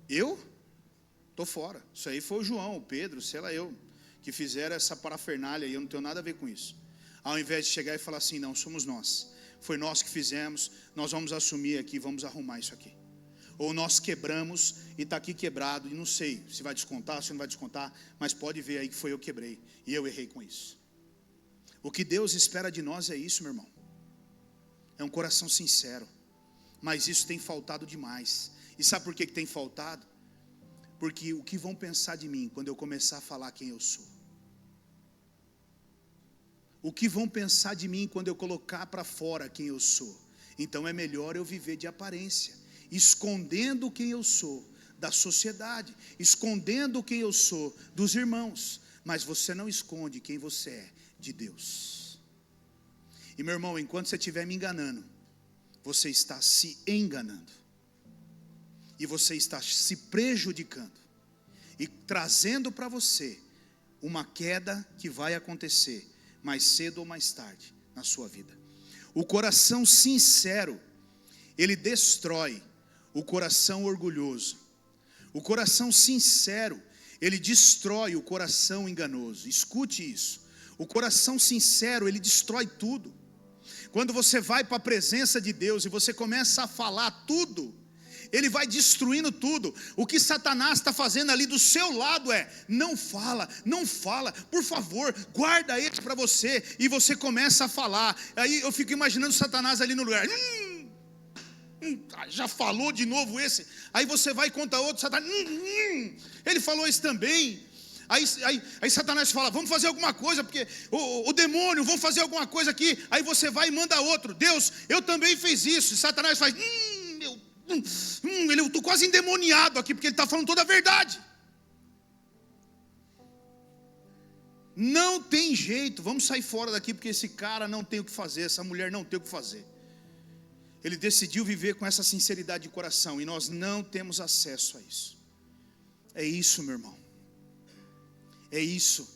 Eu? Estou fora. Isso aí foi o João, o Pedro, sei lá eu, que fizeram essa parafernália e eu não tenho nada a ver com isso. Ao invés de chegar e falar assim: não, somos nós. Foi nós que fizemos, nós vamos assumir aqui, vamos arrumar isso aqui. Ou nós quebramos e está aqui quebrado, e não sei se vai descontar, se não vai descontar, mas pode ver aí que foi eu que quebrei, e eu errei com isso. O que Deus espera de nós é isso, meu irmão. É um coração sincero. Mas isso tem faltado demais. E sabe por que tem faltado? Porque o que vão pensar de mim quando eu começar a falar quem eu sou? O que vão pensar de mim quando eu colocar para fora quem eu sou? Então é melhor eu viver de aparência, escondendo quem eu sou da sociedade, escondendo quem eu sou dos irmãos, mas você não esconde quem você é de Deus. E meu irmão, enquanto você estiver me enganando, você está se enganando, e você está se prejudicando, e trazendo para você uma queda que vai acontecer mais cedo ou mais tarde na sua vida. O coração sincero, ele destrói o coração orgulhoso. O coração sincero, ele destrói o coração enganoso. Escute isso. O coração sincero, ele destrói tudo. Quando você vai para a presença de Deus e você começa a falar tudo, ele vai destruindo tudo. O que Satanás está fazendo ali do seu lado é: não fala, por favor, guarda isso para você. E você começa a falar. Aí eu fico imaginando Satanás ali no lugar. Já falou de novo esse. Aí você vai e conta outro. Satanás, ele falou isso também. Aí Satanás fala: vamos fazer alguma coisa, porque o demônio, vamos fazer alguma coisa aqui. Aí você vai e manda outro: Deus, eu também fiz isso. E Satanás faz: eu estou quase endemoniado aqui, porque ele está falando toda a verdade. Não tem jeito, vamos sair fora daqui, porque esse cara não tem o que fazer, essa mulher não tem o que fazer. Ele decidiu viver com essa sinceridade de coração, e nós não temos acesso a isso. É isso, meu irmão. É isso.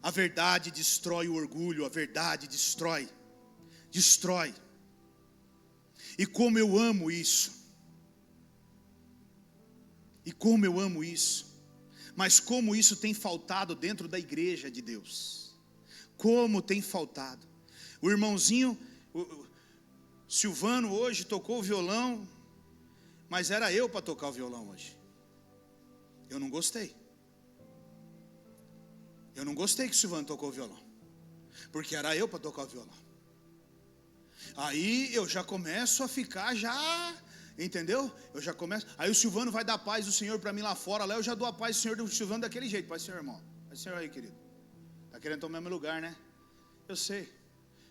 A verdade destrói o orgulho, a verdade destrói. E como eu amo isso. Mas como isso tem faltado dentro da igreja de Deus. Como tem faltado. O irmãozinho Silvano hoje tocou o violão, mas era eu para tocar o violão hoje. Eu não gostei. Eu não gostei que o Silvano tocou o violão, porque era eu para tocar o violão. Aí eu já começo a ficar Entendeu? Eu já começo. Aí o Silvano vai dar a paz do Senhor para mim lá fora. Lá eu já dou a paz do Senhor do Silvano daquele jeito. Paz do Senhor, irmão. Paz do Senhor aí, querido. Está querendo tomar meu lugar, né? Eu sei.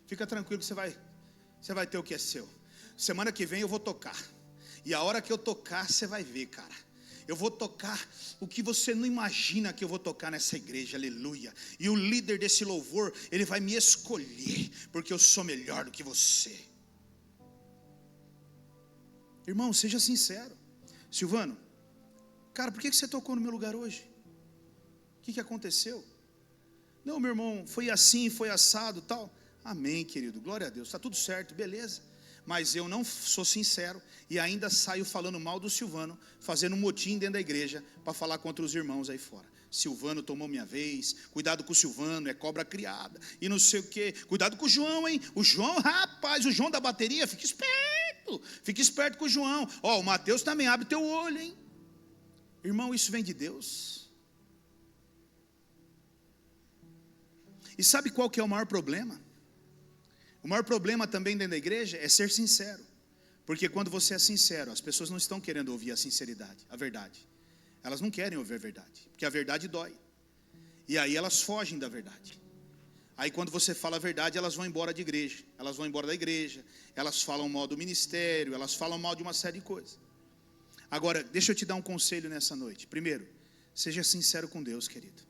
Fica tranquilo que você vai ter o que é seu. Semana que vem eu vou tocar. E a hora que eu tocar, você vai ver, cara. Eu vou tocar o que você não imagina que eu vou tocar nessa igreja, aleluia. E o líder desse louvor, ele vai me escolher, porque eu sou melhor do que você. Irmão, seja sincero. Silvano, cara, por que você tocou no meu lugar hoje? O que aconteceu? Não, meu irmão, foi assim, foi assado, tal. Amém, querido, glória a Deus, está tudo certo, beleza. Mas eu não sou sincero e ainda saio falando mal do Silvano, fazendo um motim dentro da igreja para falar contra os irmãos aí fora. Silvano tomou minha vez, cuidado com o Silvano, é cobra criada, e não sei o que, cuidado com o João, hein? O João, rapaz, o João da bateria, fica esperto com o João. Ó, o Mateus também, abre teu olho, hein? Irmão, isso vem de Deus. E sabe qual que é o maior problema? O maior problema também dentro da igreja é ser sincero. Porque quando você é sincero, as pessoas não estão querendo ouvir a sinceridade, a verdade. Elas não querem ouvir a verdade, porque a verdade dói. E aí elas fogem da verdade. Aí quando você fala a verdade, elas vão embora de igreja. Elas vão embora da igreja, elas falam mal do ministério, elas falam mal de uma série de coisas. Agora, deixa eu te dar um conselho nessa noite. Primeiro, seja sincero com Deus, querido.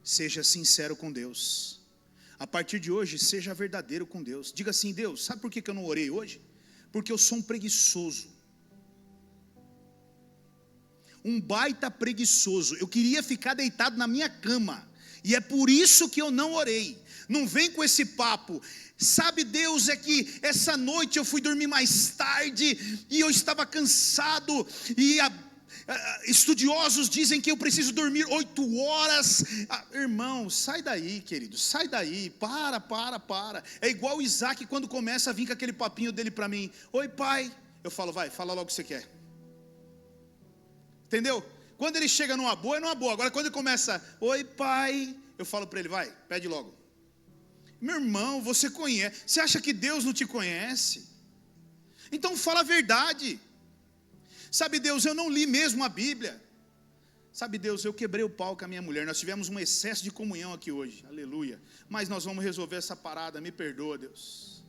Seja sincero com Deus. A partir de hoje, seja verdadeiro com Deus. Diga assim: Deus, sabe por que eu não orei hoje? Porque eu sou um preguiçoso. Um baita preguiçoso. Eu queria ficar deitado na minha cama. E é por isso que eu não orei. Não vem com esse papo. Sabe, Deus, é que essa noite eu fui dormir mais tarde e eu estava cansado e estudiosos dizem que eu preciso dormir 8 horas. Irmão, sai daí, querido, sai daí, para. É igual o Isaac quando começa a vir com aquele papinho dele para mim: oi pai, eu falo, vai, fala logo o que você quer. Entendeu? Quando ele chega numa boa, é numa boa. Agora quando ele começa, oi pai, eu falo para ele, vai, pede logo. Meu irmão, você conhece, você acha que Deus não te conhece? Então fala a verdade. Sabe, Deus, eu não li mesmo a Bíblia. Sabe, Deus, eu quebrei o pau com a minha mulher. Nós tivemos um excesso de comunhão aqui hoje, aleluia. Mas nós vamos resolver essa parada, me perdoa, Deus.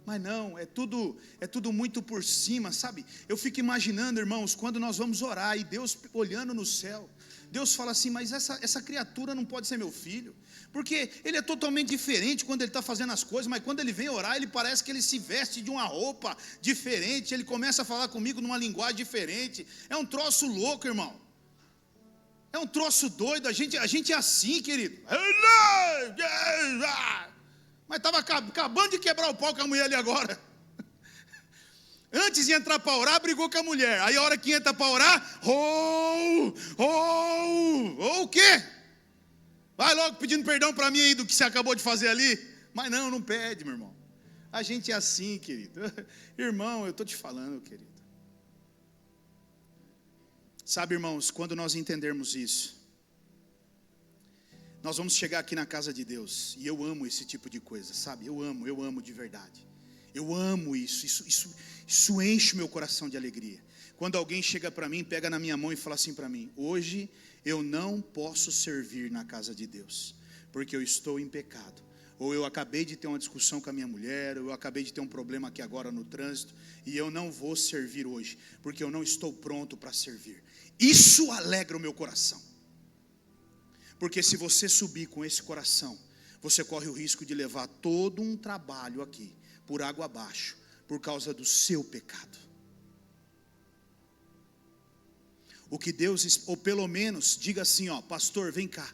Mas não, é tudo muito por cima, sabe? Eu fico imaginando, irmãos, quando nós vamos orar e Deus olhando no céu, Deus fala assim: mas essa criatura não pode ser meu filho, porque ele é totalmente diferente quando ele está fazendo as coisas, mas quando ele vem orar, ele parece que ele se veste de uma roupa diferente, ele começa a falar comigo numa linguagem diferente. É um troço louco, irmão. É um troço doido, a gente é assim, querido. Mas estava acabando de quebrar o pau com a mulher ali agora. Antes de entrar para orar, brigou com a mulher. Aí a hora que entra para orar, o quê? Vai logo pedindo perdão para mim aí do que você acabou de fazer ali. Mas não pede, meu irmão. A gente é assim, querido. Irmão, eu estou te falando, querido. Sabe, irmãos, quando nós entendermos isso, nós vamos chegar aqui na casa de Deus. E eu amo esse tipo de coisa, sabe? Eu amo de verdade. Eu amo isso enche o meu coração de alegria. Quando alguém chega para mim, pega na minha mão e fala assim para mim: hoje eu não posso servir na casa de Deus, porque eu estou em pecado. Ou eu acabei de ter uma discussão com a minha mulher, ou eu acabei de ter um problema aqui agora no trânsito, e eu não vou servir hoje, porque eu não estou pronto para servir. Isso alegra o meu coração. Porque se você subir com esse coração, você corre o risco de levar todo um trabalho aqui por água abaixo, por causa do seu pecado. O que Deus, ou pelo menos, diga assim: ó, pastor, vem cá.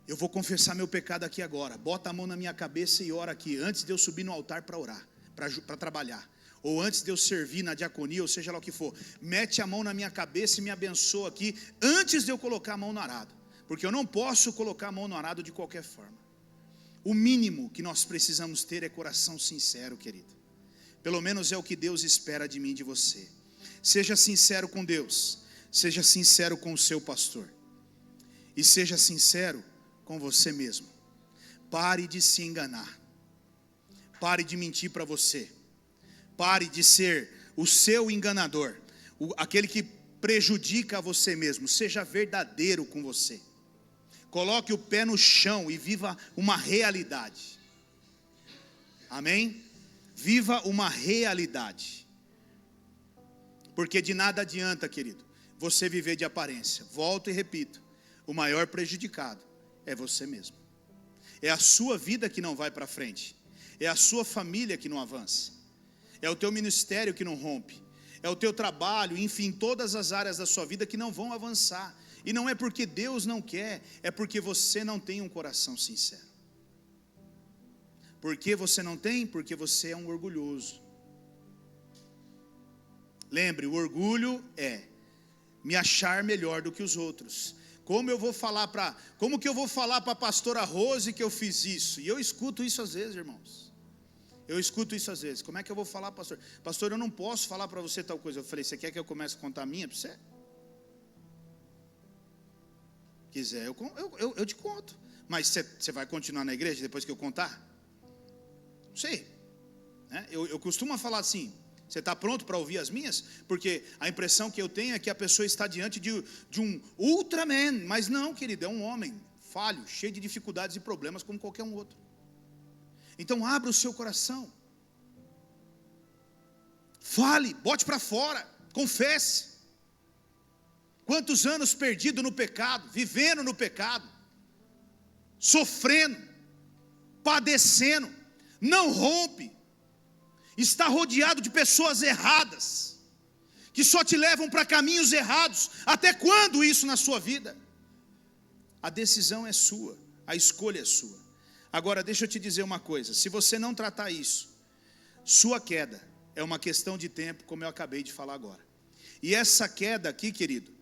Eu vou confessar meu pecado aqui agora. Bota a mão na minha cabeça e ora aqui, antes de eu subir no altar para orar, para trabalhar. Ou antes de eu servir na diaconia, ou seja lá o que for. Mete a mão na minha cabeça e me abençoa aqui, antes de eu colocar a mão no arado. Porque eu não posso colocar a mão no arado de qualquer forma. O mínimo que nós precisamos ter é coração sincero, querido. Pelo menos é o que Deus espera de mim e de você. Seja sincero com Deus. Seja sincero com o seu pastor. E seja sincero com você mesmo. Pare de se enganar. Pare de mentir para você. Pare de ser o seu enganador, aquele que prejudica a você mesmo. Seja verdadeiro com você. Coloque o pé no chão e viva uma realidade. Amém? Viva uma realidade. Porque de nada adianta, querido, você viver de aparência. Volto e repito, o maior prejudicado é você mesmo. É a sua vida que não vai para frente. É a sua família que não avança. É o teu ministério que não rompe. É o teu trabalho, enfim, todas as áreas da sua vida que não vão avançar. E não é porque Deus não quer, é porque você não tem um coração sincero. Por que você não tem? Porque você é um orgulhoso. Lembre, o orgulho é me achar melhor do que os outros. Como que eu vou falar para a pastora Rose que eu fiz isso? E eu escuto isso às vezes, irmãos. Eu escuto isso às vezes. Como é que eu vou falar, pastor? Pastor, eu não posso falar para você tal coisa. Eu falei, você quer que eu comece a contar a minha para você? Quiser, eu te conto. Mas você vai continuar na igreja depois que eu contar? Não sei. Eu costumo falar assim, você está pronto para ouvir as minhas? Porque a impressão que eu tenho é que a pessoa está diante de um Ultraman. Mas não, querido, é um homem falho, cheio de dificuldades e problemas como qualquer um outro. Então abra o seu coração. Fale, bote para fora, confesse. Quantos anos perdido no pecado, vivendo no pecado, sofrendo, padecendo, não rompe, está rodeado de pessoas erradas, que só te levam para caminhos errados. Até quando isso na sua vida? A decisão é sua, a escolha é sua. Agora deixa eu te dizer uma coisa, se você não tratar isso, sua queda é uma questão de tempo, como eu acabei de falar agora. E essa queda aqui, querido,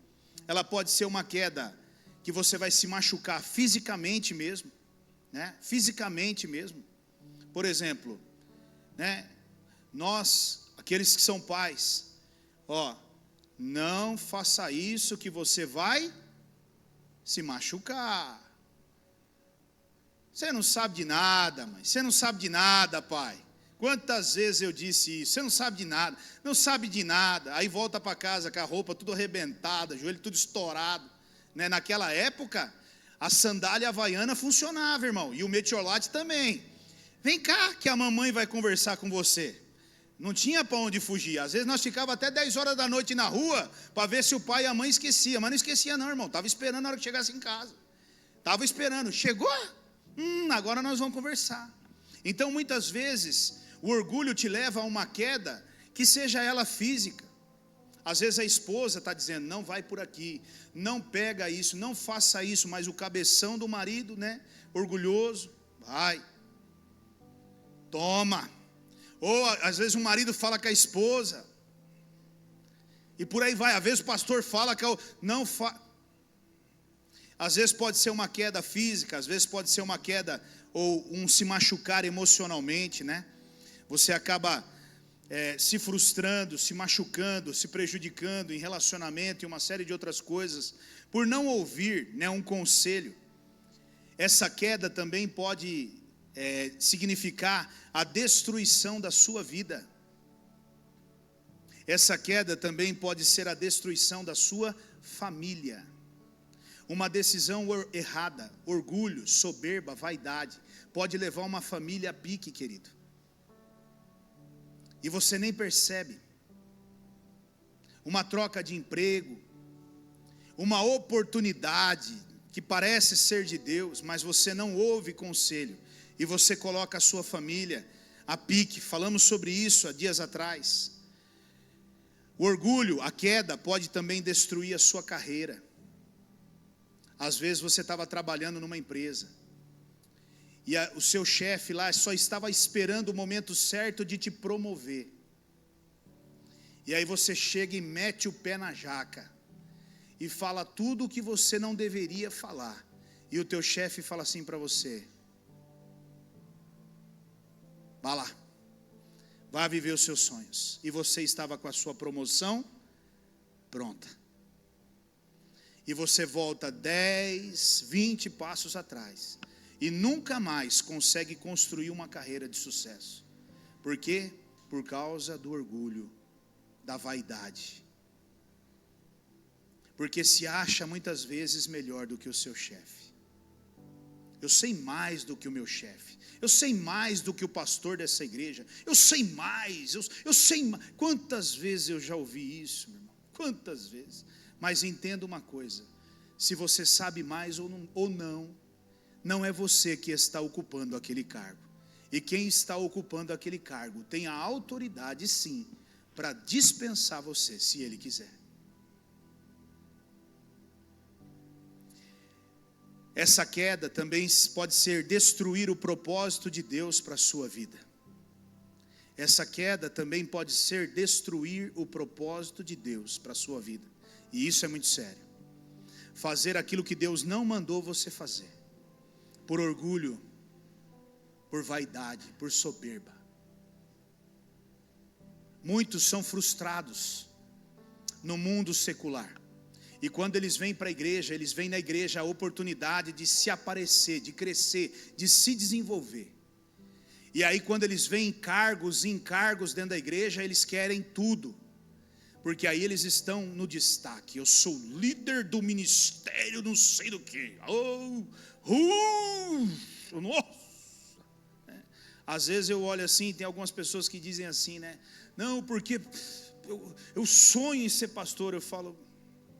ela pode ser uma queda que você vai se machucar fisicamente mesmo, né? Fisicamente mesmo. Por exemplo, né? Nós, aqueles que são pais, não faça isso que você vai se machucar. Você não sabe de nada, mãe. Você não sabe de nada, pai. Quantas vezes eu disse isso? Você não sabe de nada, não sabe de nada. Aí volta para casa com a roupa tudo arrebentada, joelho tudo estourado, né? Naquela época, a sandália havaiana funcionava, irmão, e o metiolate também. Vem cá que a mamãe vai conversar com você. Não tinha para onde fugir. Às vezes nós ficávamos até 10 horas da noite na rua para ver se o pai e a mãe esqueciam. Mas não esquecia não, irmão. Estava esperando a hora que chegasse em casa. Estava esperando. Chegou? Agora nós vamos conversar. Então muitas vezes o orgulho te leva a uma queda, que seja ela física. Às vezes a esposa está dizendo, não vai por aqui, não pega isso, não faça isso. Mas o cabeção do marido, né, orgulhoso, vai, toma. Ou às vezes o marido fala com a esposa, e por aí vai. Às vezes o pastor fala que não fa... Às vezes pode ser uma queda física, às vezes pode ser uma queda ou um se machucar emocionalmente, né? Você acaba se frustrando, se machucando, se prejudicando em relacionamento e uma série de outras coisas, por não ouvir, né, um conselho. Essa queda também pode significar a destruição da sua vida. Essa queda também pode ser a destruição da sua família. Uma decisão errada, orgulho, soberba, vaidade, pode levar uma família a pique, querido. E você nem percebe. Uma troca de emprego, uma oportunidade que parece ser de Deus, mas você não ouve conselho, e você coloca a sua família a pique. Falamos sobre isso há dias atrás. O orgulho, a queda, pode também destruir a sua carreira. Às vezes você estava trabalhando numa empresa, e o seu chefe lá só estava esperando o momento certo de te promover. E aí você chega e mete o pé na jaca, e fala tudo o que você não deveria falar. E o teu chefe fala assim para você: vá lá, vá viver os seus sonhos. E você estava com a sua promoção pronta. E você volta 10, 20 passos atrás, e nunca mais consegue construir uma carreira de sucesso. Por quê? Por causa do orgulho, da vaidade. Porque se acha muitas vezes melhor do que o seu chefe. Eu sei mais do que o meu chefe. Eu sei mais do que o pastor dessa igreja. Eu sei mais. Eu sei mais. Quantas vezes eu já ouvi isso, meu irmão? Quantas vezes? Mas entenda uma coisa. Se você sabe mais ou não, não é você que está ocupando aquele cargo. E quem está ocupando aquele cargo tem a autoridade, sim, para dispensar você, se ele quiser. Essa queda também pode ser destruir o propósito de Deus para a sua vida. Essa queda também pode ser destruir o propósito de Deus para a sua vida. E isso é muito sério. Fazer aquilo que Deus não mandou você fazer. Por orgulho, por vaidade, por soberba. Muitos são frustrados no mundo secular. E quando eles vêm para a igreja, eles veem na igreja a oportunidade de se aparecer, de crescer, de se desenvolver. E aí quando eles veem cargos e encargos dentro da igreja, eles querem tudo. Porque aí eles estão no destaque. Eu sou líder do ministério, não sei do que. Nossa! Às vezes eu olho assim, tem algumas pessoas que dizem assim, né? Não, porque eu sonho em ser pastor. Eu falo,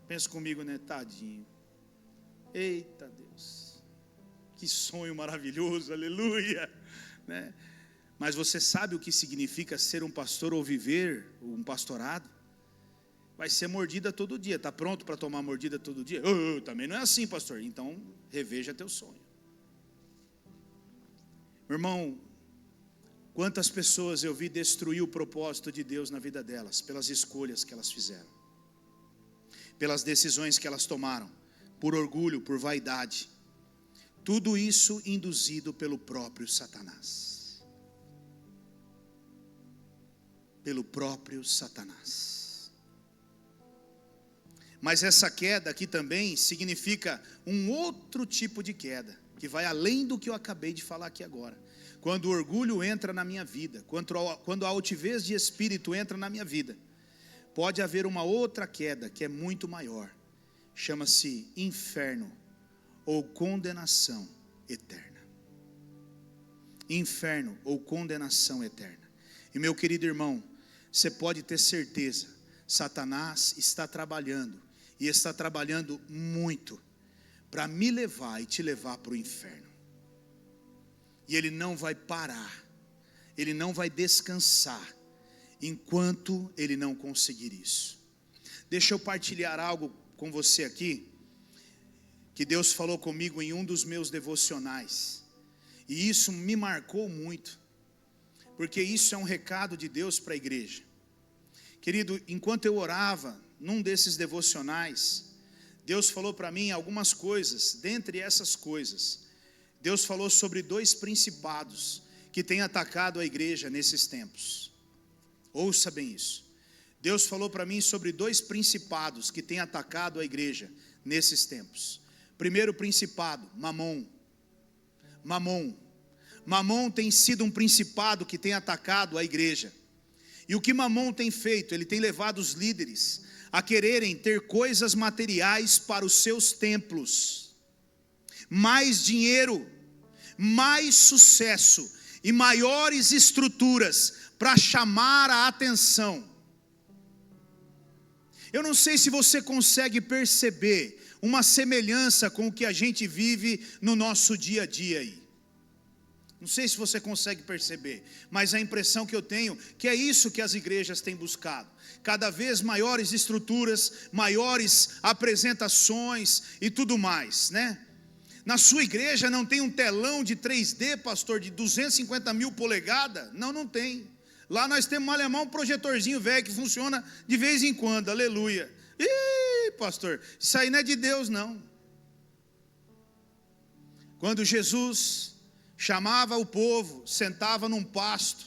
pensa comigo, né? Tadinho. Eita Deus. Que sonho maravilhoso, aleluia. Né? Mas você sabe o que significa ser um pastor ou viver um pastorado? Vai ser mordida todo dia. Está pronto para tomar mordida todo dia? Também não é assim, pastor. Então reveja teu sonho. Meu irmão, quantas pessoas eu vi destruir o propósito de Deus na vida delas, pelas escolhas que elas fizeram, pelas decisões que elas tomaram, por orgulho, por vaidade. Tudo isso induzido pelo próprio Satanás. Pelo próprio Satanás. Mas essa queda aqui também significa um outro tipo de queda, que vai além do que eu acabei de falar aqui agora. Quando o orgulho entra na minha vida, quando a altivez de espírito entra na minha vida, pode haver uma outra queda que é muito maior. Chama-se inferno ou condenação eterna. Inferno ou condenação eterna. E meu querido irmão, você pode ter certeza, Satanás está trabalhando, e está trabalhando muito, para me levar e te levar para o inferno. E ele não vai parar, ele não vai descansar, enquanto ele não conseguir isso. Deixa eu partilhar algo com você aqui, que Deus falou comigo em um dos meus devocionais, e isso me marcou muito, porque isso é um recado de Deus para a igreja. Querido, enquanto eu orava, num desses devocionais, Deus falou para mim algumas coisas. Dentre essas coisas, Deus falou sobre 2 principados que têm atacado a igreja nesses tempos. Ouça bem isso. Deus falou para mim sobre 2 principados que têm atacado a igreja nesses tempos. Primeiro principado, Mamon. Mamon tem sido um principado que tem atacado a igreja. E o que Mamon tem feito? Ele tem levado os líderes a quererem ter coisas materiais para os seus templos, mais dinheiro, mais sucesso e maiores estruturas para chamar a atenção. Eu não sei se você consegue perceber uma semelhança com o que a gente vive no nosso dia a dia aí. Não sei se você consegue perceber, mas a impressão que eu tenho, que é isso que as igrejas têm buscado. Cada vez maiores estruturas, maiores apresentações e tudo mais, né? Na sua igreja não tem um telão de 3D, pastor, de 250 mil polegadas? Não tem. Lá nós temos um alemão, um projetorzinho velho que funciona de vez em quando, aleluia. Ih, pastor, isso aí não é de Deus não. Quando Jesus chamava o povo, sentava num pasto,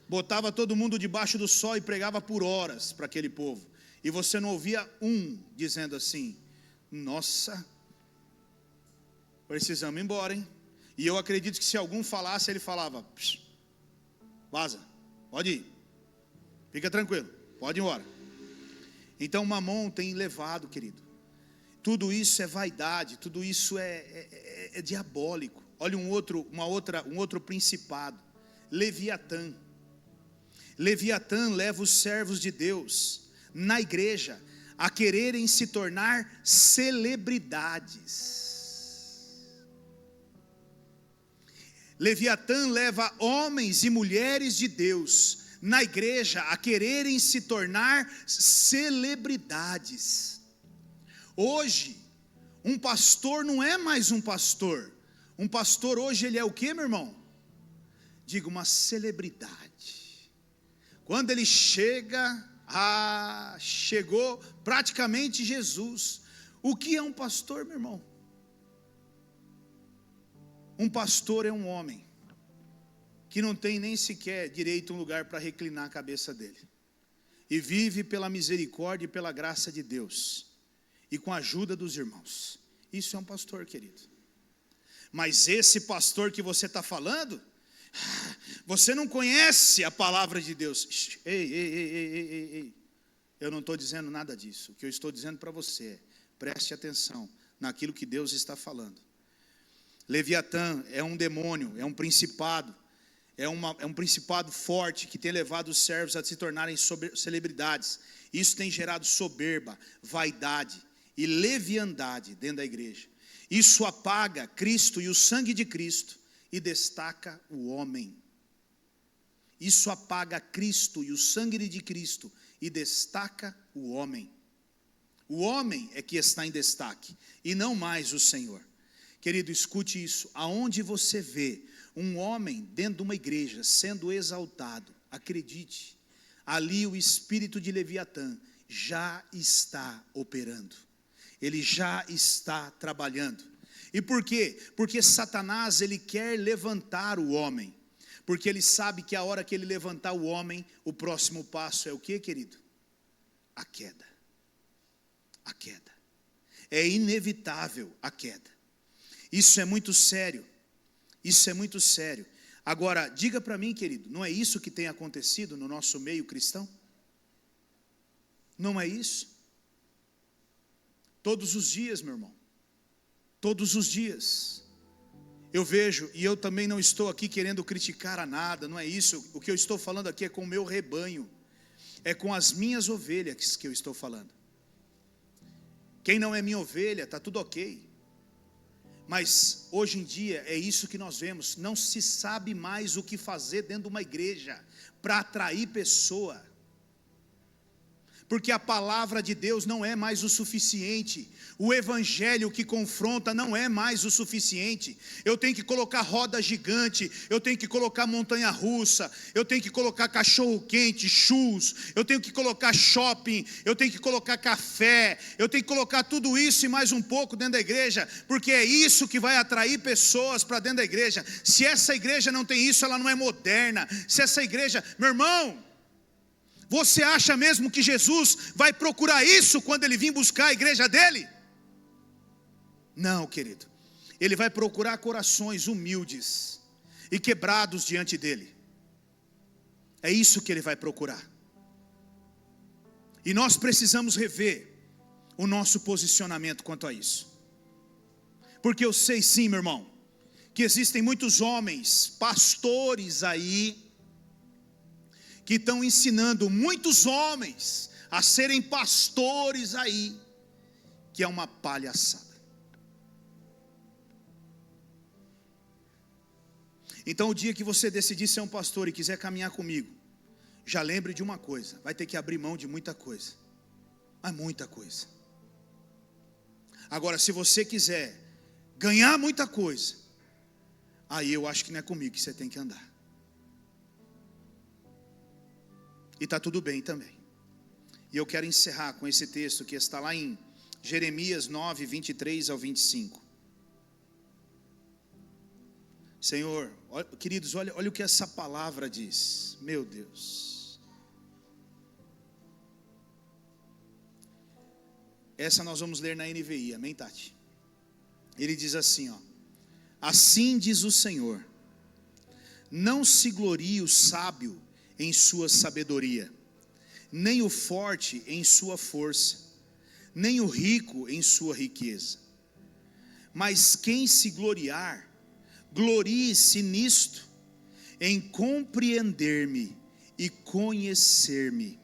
botava todo mundo debaixo do sol e pregava por horas para aquele povo. E você não ouvia um dizendo assim: nossa, precisamos ir embora, hein? E eu acredito que se algum falasse, ele falava: vaza, Pode ir. Fica tranquilo. Pode ir embora. Então Mamon tem levado, querido. Tudo isso é vaidade, tudo isso é diabólico. Olha um outro principado, Leviatã. Leviatã leva os servos de Deus na igreja a quererem se tornar celebridades. Leviatã leva homens e mulheres de Deus na igreja a quererem se tornar celebridades. Hoje, um pastor não é mais um pastor. Um pastor hoje ele é o que, meu irmão? Diga, uma celebridade. Quando ele chega, chegou praticamente Jesus. O que é um pastor, meu irmão? Um pastor é um homem que não tem nem sequer direito a um lugar para reclinar a cabeça dele, e vive pela misericórdia e pela graça de Deus, e com a ajuda dos irmãos. Isso é um pastor, querido. Mas esse pastor que você está falando, você não conhece a palavra de Deus. Ei, eu não estou dizendo nada disso. O que eu estou dizendo para você é, preste atenção naquilo que Deus está falando. Leviatã é um demônio, é um principado, é um principado forte que tem levado os servos a se tornarem celebridades. Isso tem gerado soberba, vaidade e leviandade dentro da igreja. Isso apaga Cristo e o sangue de Cristo e destaca o homem. Isso apaga Cristo e o sangue de Cristo e destaca o homem. O homem é que está em destaque e não mais o Senhor. Querido, escute isso. Aonde você vê um homem dentro de uma igreja sendo exaltado, acredite, ali o espírito de Leviatã já está operando. Ele já está trabalhando. E por quê? Porque Satanás, ele quer levantar o homem. Porque ele sabe que a hora que ele levantar o homem, o próximo passo é o quê, querido? A queda. A queda. É inevitável a queda. Isso é muito sério. Isso é muito sério. Agora, diga para mim, querido, não é isso que tem acontecido no nosso meio cristão? Não é isso? Todos os dias, meu irmão. Todos os dias. Eu vejo, e eu também não estou aqui querendo criticar a nada, não é isso. O que eu estou falando aqui é com o meu rebanho. É com as minhas ovelhas que eu estou falando. Quem não é minha ovelha, está tudo ok. Mas hoje em dia é isso que nós vemos. Não se sabe mais o que fazer dentro de uma igreja para atrair pessoa. Porque a palavra de Deus não é mais o suficiente. O evangelho que confronta não é mais o suficiente. Eu tenho que colocar roda gigante, eu tenho que colocar montanha russa, eu tenho que colocar cachorro quente, churros, eu tenho que colocar shopping, eu tenho que colocar café, eu tenho que colocar tudo isso e mais um pouco dentro da igreja, porque é isso que vai atrair pessoas para dentro da igreja. Se essa igreja não tem isso, ela não é moderna. Se essa igreja, meu irmão, você acha mesmo que Jesus vai procurar isso quando ele vir buscar a igreja dele? Não, querido. Ele vai procurar corações humildes e quebrados diante dele. É isso que ele vai procurar. E nós precisamos rever o nosso posicionamento quanto a isso. Porque eu sei sim, meu irmão, que existem muitos homens, pastores aí, que estão ensinando muitos homens a serem pastores aí, que é uma palhaçada. Então o dia que você decidir ser um pastor e quiser caminhar comigo, já lembre de uma coisa, vai ter que abrir mão de muita coisa, mas muita coisa. Agora, se você quiser ganhar muita coisa, aí eu acho que não é comigo que você tem que andar. E está tudo bem também. E eu quero encerrar com esse texto que está lá em Jeremias 9, 23 ao 25. Senhor, queridos, olha o que essa palavra diz. Meu Deus. Essa nós vamos ler na NVI, amém, Tati? Ele diz assim, ó: assim diz o Senhor: não se glorie o sábio em sua sabedoria, nem o forte em sua força, nem o rico em sua riqueza. Mas quem se gloriar, glorie-se nisto, em compreender-me e conhecer-me.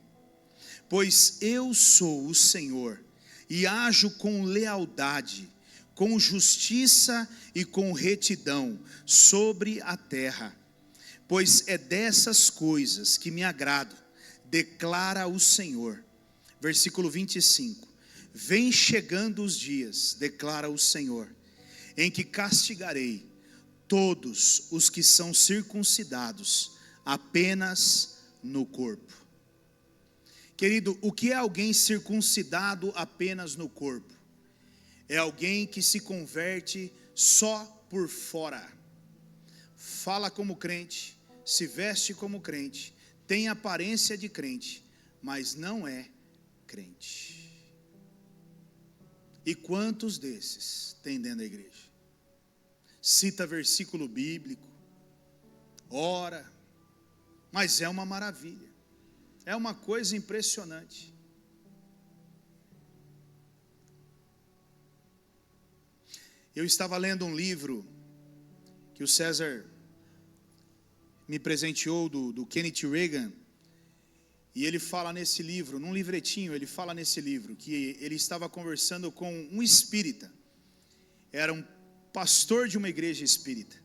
Pois eu sou o Senhor, e ajo com lealdade, com justiça e com retidão sobre a terra. Pois é dessas coisas que me agrado, declara o Senhor. Versículo 25. Vem chegando os dias, declara o Senhor, em que castigarei todos os que são circuncidados apenas no corpo. Querido, o que é alguém circuncidado apenas no corpo? É alguém que se converte só por fora. Fala como crente, se veste como crente, tem aparência de crente, mas não é crente. E quantos desses tem dentro da igreja? Cita versículo bíblico, ora, mas é uma maravilha, é uma coisa impressionante. Eu estava lendo um livro que o César me presenteou, do Kenneth Reagan, e ele fala nesse livro, num livretinho, ele fala nesse livro, que ele estava conversando com um espírita, era um pastor de uma igreja espírita,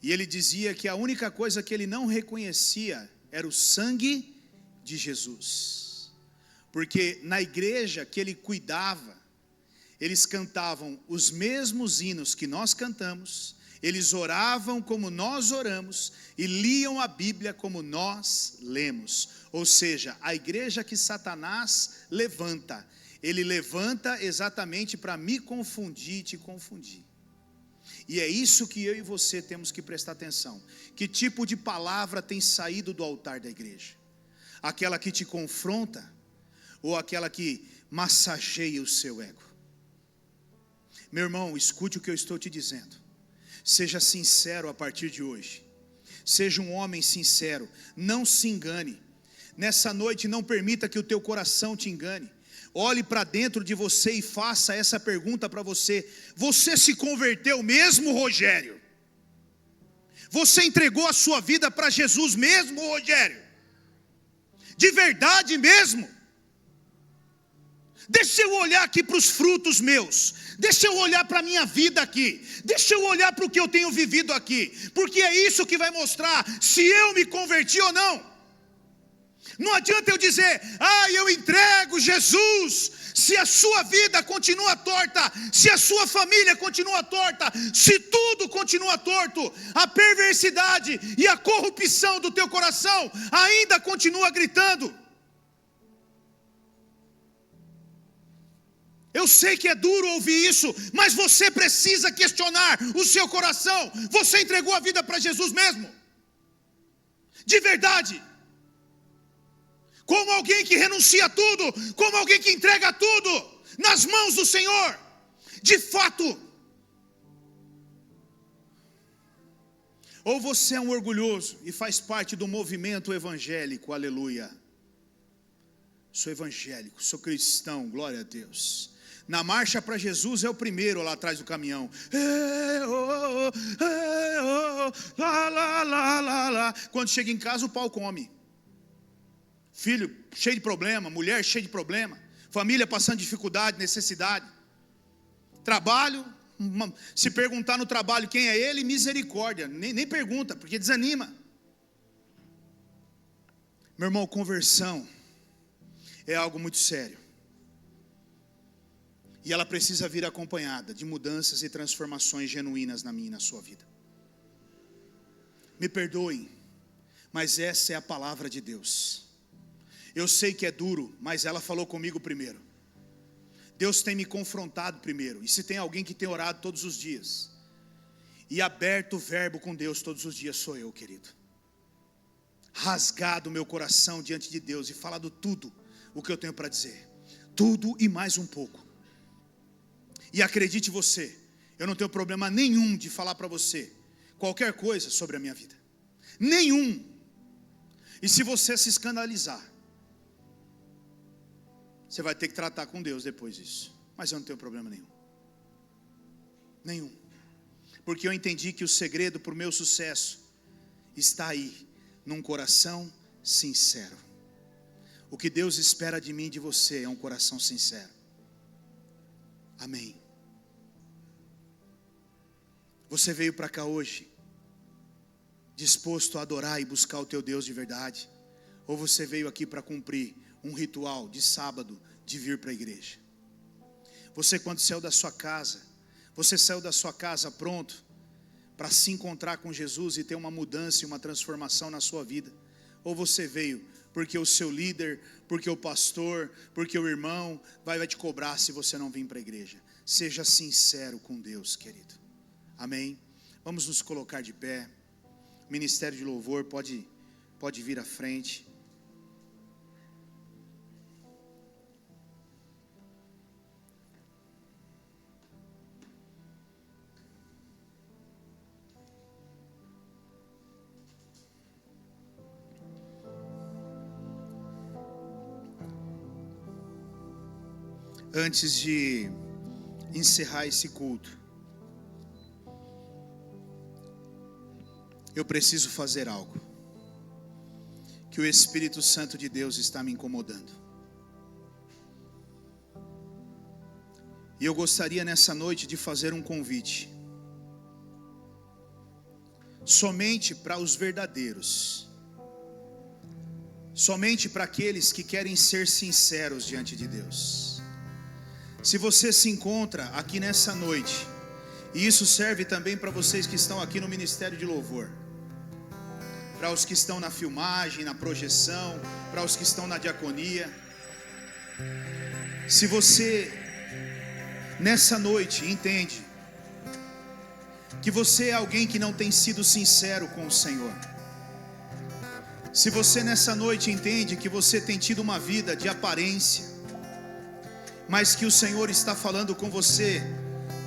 e ele dizia que a única coisa que ele não reconhecia era o sangue de Jesus, porque na igreja que ele cuidava, eles cantavam os mesmos hinos que nós cantamos, eles oravam como nós oramos e liam a Bíblia como nós lemos. Ou seja, a igreja que Satanás levanta, ele levanta exatamente para me confundir e te confundir. E é isso que eu e você temos que prestar atenção. Que tipo de palavra tem saído do altar da igreja? Aquela que te confronta ou aquela que massageia o seu ego? Meu irmão, escute o que eu estou te dizendo. Seja sincero a partir de hoje. Seja um homem sincero. Não se engane. Nessa noite não permita que o teu coração te engane. Olhe para dentro de você e faça essa pergunta para você. Você se converteu mesmo, Rogério? Você entregou a sua vida para Jesus mesmo, Rogério? De verdade mesmo? Deixa eu olhar aqui para os frutos meus, deixa eu olhar para a minha vida aqui, deixa eu olhar para o que eu tenho vivido aqui, porque é isso que vai mostrar se eu me converti ou não. Não adianta eu dizer, eu entrego Jesus, se a sua vida continua torta, se a sua família continua torta, se tudo continua torto, a perversidade e a corrupção do teu coração ainda continua gritando. Eu sei que é duro ouvir isso, mas você precisa questionar o seu coração. Você entregou a vida para Jesus mesmo? De verdade? Como alguém que renuncia tudo, como alguém que entrega tudo nas mãos do Senhor? De fato? Ou você é um orgulhoso e faz parte do movimento evangélico, aleluia. Sou evangélico, sou cristão, glória a Deus. Na marcha para Jesus é o primeiro lá atrás do caminhão. Quando chega em casa o pau come. Filho cheio de problema, mulher cheia de problema, família passando dificuldade, necessidade. Trabalho, se perguntar no trabalho quem é ele, misericórdia, nem pergunta, porque desanima. Meu irmão, conversão é algo muito sério. E ela precisa vir acompanhada de mudanças e transformações genuínas na minha e na sua vida. Me perdoem, mas essa é a palavra de Deus. Eu sei que é duro, mas ela falou comigo primeiro. Deus tem me confrontado primeiro. E se tem alguém que tem orado todos os dias e aberto o verbo com Deus todos os dias, sou eu, querido. Rasgado o meu coração diante de Deus e falado tudo o que eu tenho para dizer. Tudo e mais um pouco. E acredite você, eu não tenho problema nenhum de falar para você qualquer coisa sobre a minha vida. Nenhum. E se você se escandalizar, você vai ter que tratar com Deus depois disso. Mas eu não tenho problema nenhum. Porque eu entendi que o segredo para o meu sucesso está aí, num coração sincero. O que Deus espera de mim e de você é um coração sincero. Amém. Você veio para cá hoje disposto a adorar e buscar o teu Deus de verdade? Ou você veio aqui para cumprir um ritual de sábado de vir para a igreja? Você, quando saiu da sua casa, você saiu da sua casa pronto para se encontrar com Jesus e ter uma mudança e uma transformação na sua vida? Ou você veio porque o seu líder, porque o pastor, porque o irmão vai te cobrar se você não vir para a igreja? Seja sincero com Deus, querido. Amém? Vamos nos colocar de pé. O ministério de louvor pode vir à frente. Antes de encerrar esse culto, eu preciso fazer algo que o Espírito Santo de Deus está me incomodando. E eu gostaria nessa noite de fazer um convite, somente para os verdadeiros, somente para aqueles que querem ser sinceros diante de Deus. Se você se encontra aqui nessa noite, e isso serve também para vocês que estão aqui no Ministério de Louvor, para os que estão na filmagem, na projeção, para os que estão na diaconia. Se você nessa noite entende que você é alguém que não tem sido sincero com o Senhor, se você nessa noite entende que você tem tido uma vida de aparência, mas que o Senhor está falando com você,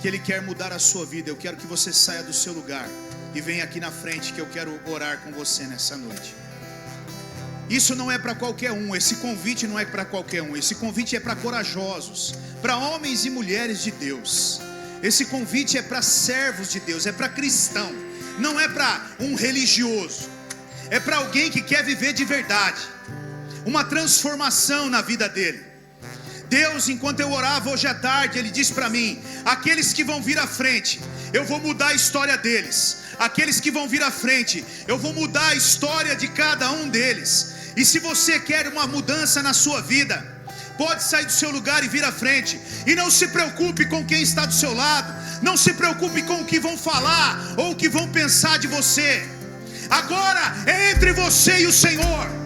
que Ele quer mudar a sua vida, eu quero que você saia do seu lugar e venha aqui na frente, que eu quero orar com você nessa noite. Isso não é para qualquer um, esse convite não é para qualquer um, esse convite é para corajosos, para homens e mulheres de Deus. Esse convite é para servos de Deus, é para cristão, não é para um religioso, é para alguém que quer viver de verdade, uma transformação na vida dele. Deus, enquanto eu orava hoje à tarde, Ele disse para mim: aqueles que vão vir à frente, eu vou mudar a história deles. Aqueles que vão vir à frente, eu vou mudar a história de cada um deles. E se você quer uma mudança na sua vida, pode sair do seu lugar e vir à frente. E não se preocupe com quem está do seu lado, não se preocupe com o que vão falar ou o que vão pensar de você. Agora é entre você e o Senhor.